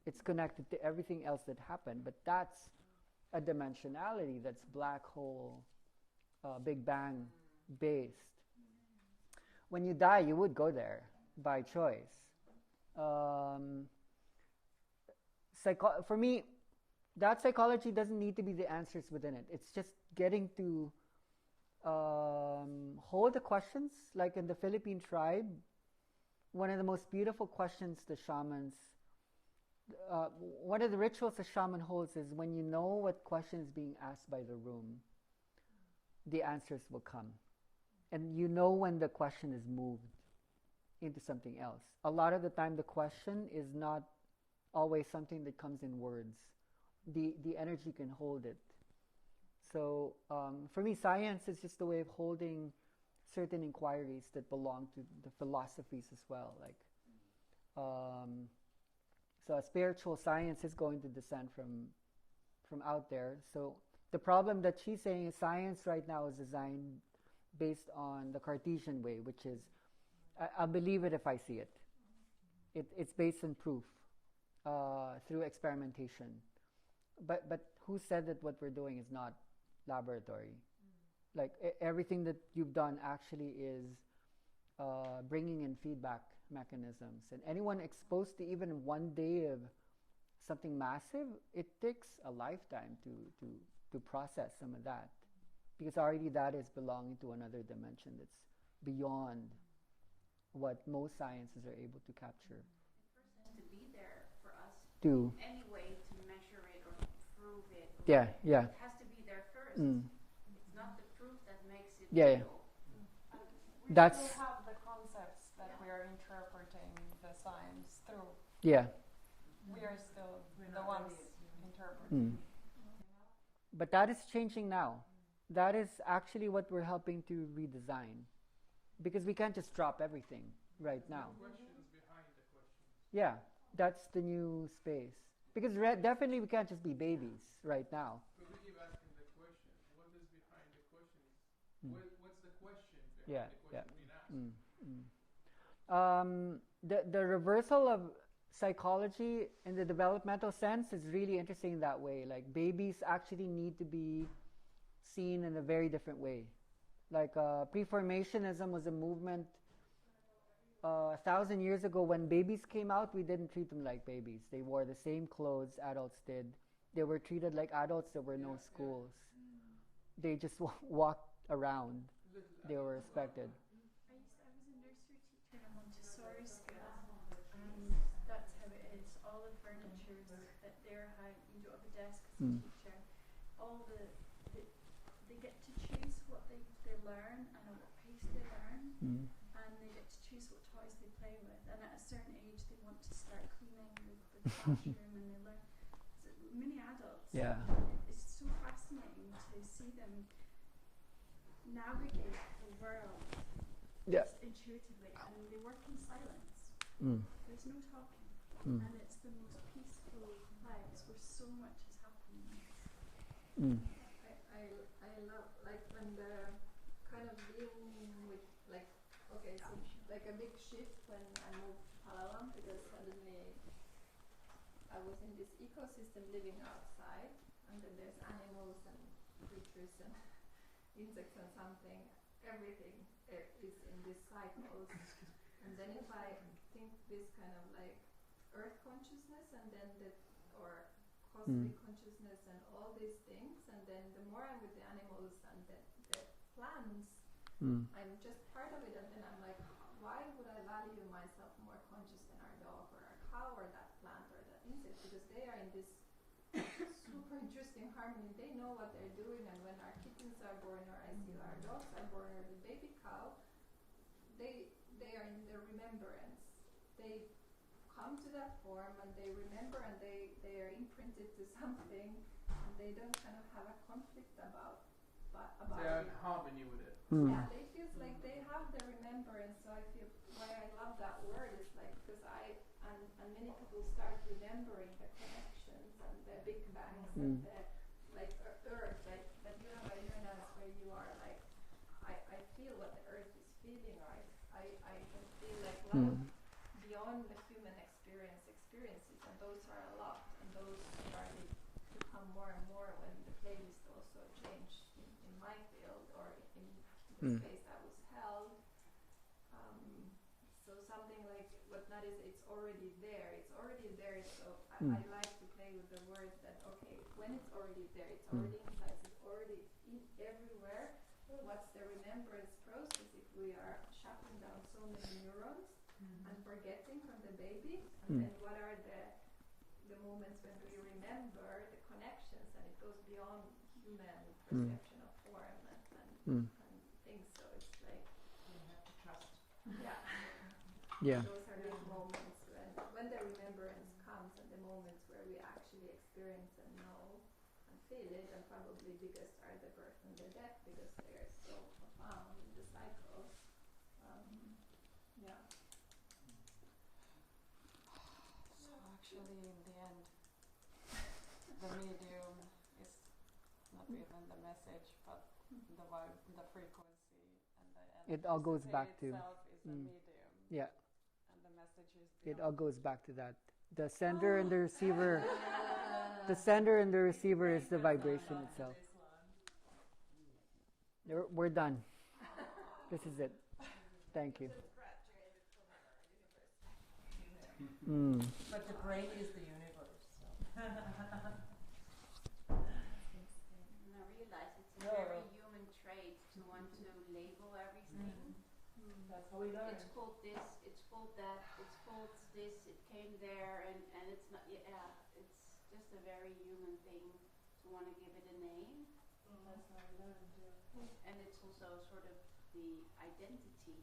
[SPEAKER 1] It's connected to everything else that happened, but that's a dimensionality that's black hole, Big Bang based. When you die, you would go there by choice. For me, that psychology doesn't need to be the answers within it. It's just getting to hold the questions. Like in the Philippine tribe, one of the most beautiful questions the shamans, one of the rituals a shaman holds is when you know what question is being asked by the room, the answers will come. And you know when the question is moved into something else. A lot of the time the question is not always something that comes in words. The energy can hold it. So for me, science is just a way of holding certain inquiries that belong to the philosophies as well. Like, so a spiritual science is going to descend from out there. So the problem that she's saying is science right now is designed based on the Cartesian way, which is, I'll believe it if I see it. It's based on proof through experimentation. But who said that what we're doing is not laboratory? Like everything that you've done actually is bringing in feedback mechanisms. And anyone exposed to even one day of something massive, it takes a lifetime to process some of that. Because already that is belonging to another dimension that's beyond what most sciences are able to capture.
[SPEAKER 2] It first has to be there for us
[SPEAKER 1] To
[SPEAKER 2] anyway to measure it or prove it.
[SPEAKER 1] Yeah.
[SPEAKER 2] It has to be there first. It's not the proof that makes it
[SPEAKER 1] Yeah.
[SPEAKER 2] real.
[SPEAKER 11] We
[SPEAKER 1] That's
[SPEAKER 11] still have the concepts that we are interpreting the science through.
[SPEAKER 1] Yeah.
[SPEAKER 11] We are still the ones interpreting.
[SPEAKER 1] But that is changing now. That is actually what we're helping to redesign. Because we can't just drop everything right now.
[SPEAKER 7] The questions behind the questions.
[SPEAKER 1] Yeah, that's the new space. Because definitely we can't just be babies right now.
[SPEAKER 7] But we keep asking the question, what is behind the questions? What's the question behind the question being asked?
[SPEAKER 1] The reversal of psychology in the developmental sense is really interesting that way. Like babies actually need to be seen in a very different way. Like pre-formationism was a movement 1,000 years ago. When babies came out, we didn't treat them like babies. They wore the same clothes adults did. They were treated like adults. There were no schools. They just walked around. They were respected.
[SPEAKER 8] I was a nursery teacher in a Montessori school, and that's how it is. All the furniture that they're hanging, you don't have a desk as a teacher. All they get to choose what they learn and at what pace they learn, and they get to choose what toys they play with. And at a certain age, they want to start cleaning the classroom, and they learn. So many adults.
[SPEAKER 1] Yeah.
[SPEAKER 8] It's so fascinating to see them navigate the world intuitively, and they work in silence. There's no talking, and it's the most peaceful place where so much is happening.
[SPEAKER 4] I love like when the kind of being with like okay, so like a big shift when I moved to Palawan, because suddenly I was in this ecosystem living outside, and then there's animals and creatures and insects and something. Everything is in this cycles. And then if I think this kind of like earth consciousness and then or cosmic consciousness and all these things, and then the more I'm with the animals and the plants, I'm just part of it, and then I'm like, why would I value myself more conscious than our dog or our cow or that plant or that insect? Because they are in this super interesting harmony. They know what they're doing, and when our kittens are born or I see our dogs are born or the baby cow, they are in the remembrance. They come to that form and they remember, and they are imprinted to something, and they don't kind of have a conflict about
[SPEAKER 7] they are in harmony with it.
[SPEAKER 4] Yeah, they feel like they have the remembrance. So I feel why I love that word is like because and many people start remembering the connections and the big bangs and the like earth that you have awareness where you are like I feel what the earth is feeling, or I can feel like a lot of beyond the human experiences, and those are a more and more when the playlist also changed in my field or in the space that was held. So something like what Nadia said, it's already there. It's already there. So I like to play with the words that okay, when it's already there, it's already inside, it's already everywhere. What's the remembrance process if we are shutting down so many neurons and forgetting from the baby? And then what are the moments when we remember the connections and it goes beyond human perception of form and things. So it's like
[SPEAKER 5] you have to trust.
[SPEAKER 4] Yeah. Those are the moments when the remembrance comes and the moments where we actually experience and know and feel it, and probably biggest are the birth and the death because they are so profound in the cycle.
[SPEAKER 11] So actually in the end the medium is not even the message but the vibe, the frequency, and the energy.
[SPEAKER 1] It all goes back to
[SPEAKER 11] itself is the medium.
[SPEAKER 1] Yeah.
[SPEAKER 11] And the message is
[SPEAKER 1] it all goes back to that. The sender and the receiver. The sender and the receiver is the vibration itself. We're done. This is it. Thank you.
[SPEAKER 5] But the brain is the universe. So.
[SPEAKER 2] And I realize it's a very human trait to want to label everything.
[SPEAKER 5] That's how we learn.
[SPEAKER 2] It's called this, it's called that, it's called this, it came there, and it's not, it's just a very human thing to want to give it a name.
[SPEAKER 5] That's how we learn, too.
[SPEAKER 2] And it's also sort of the identity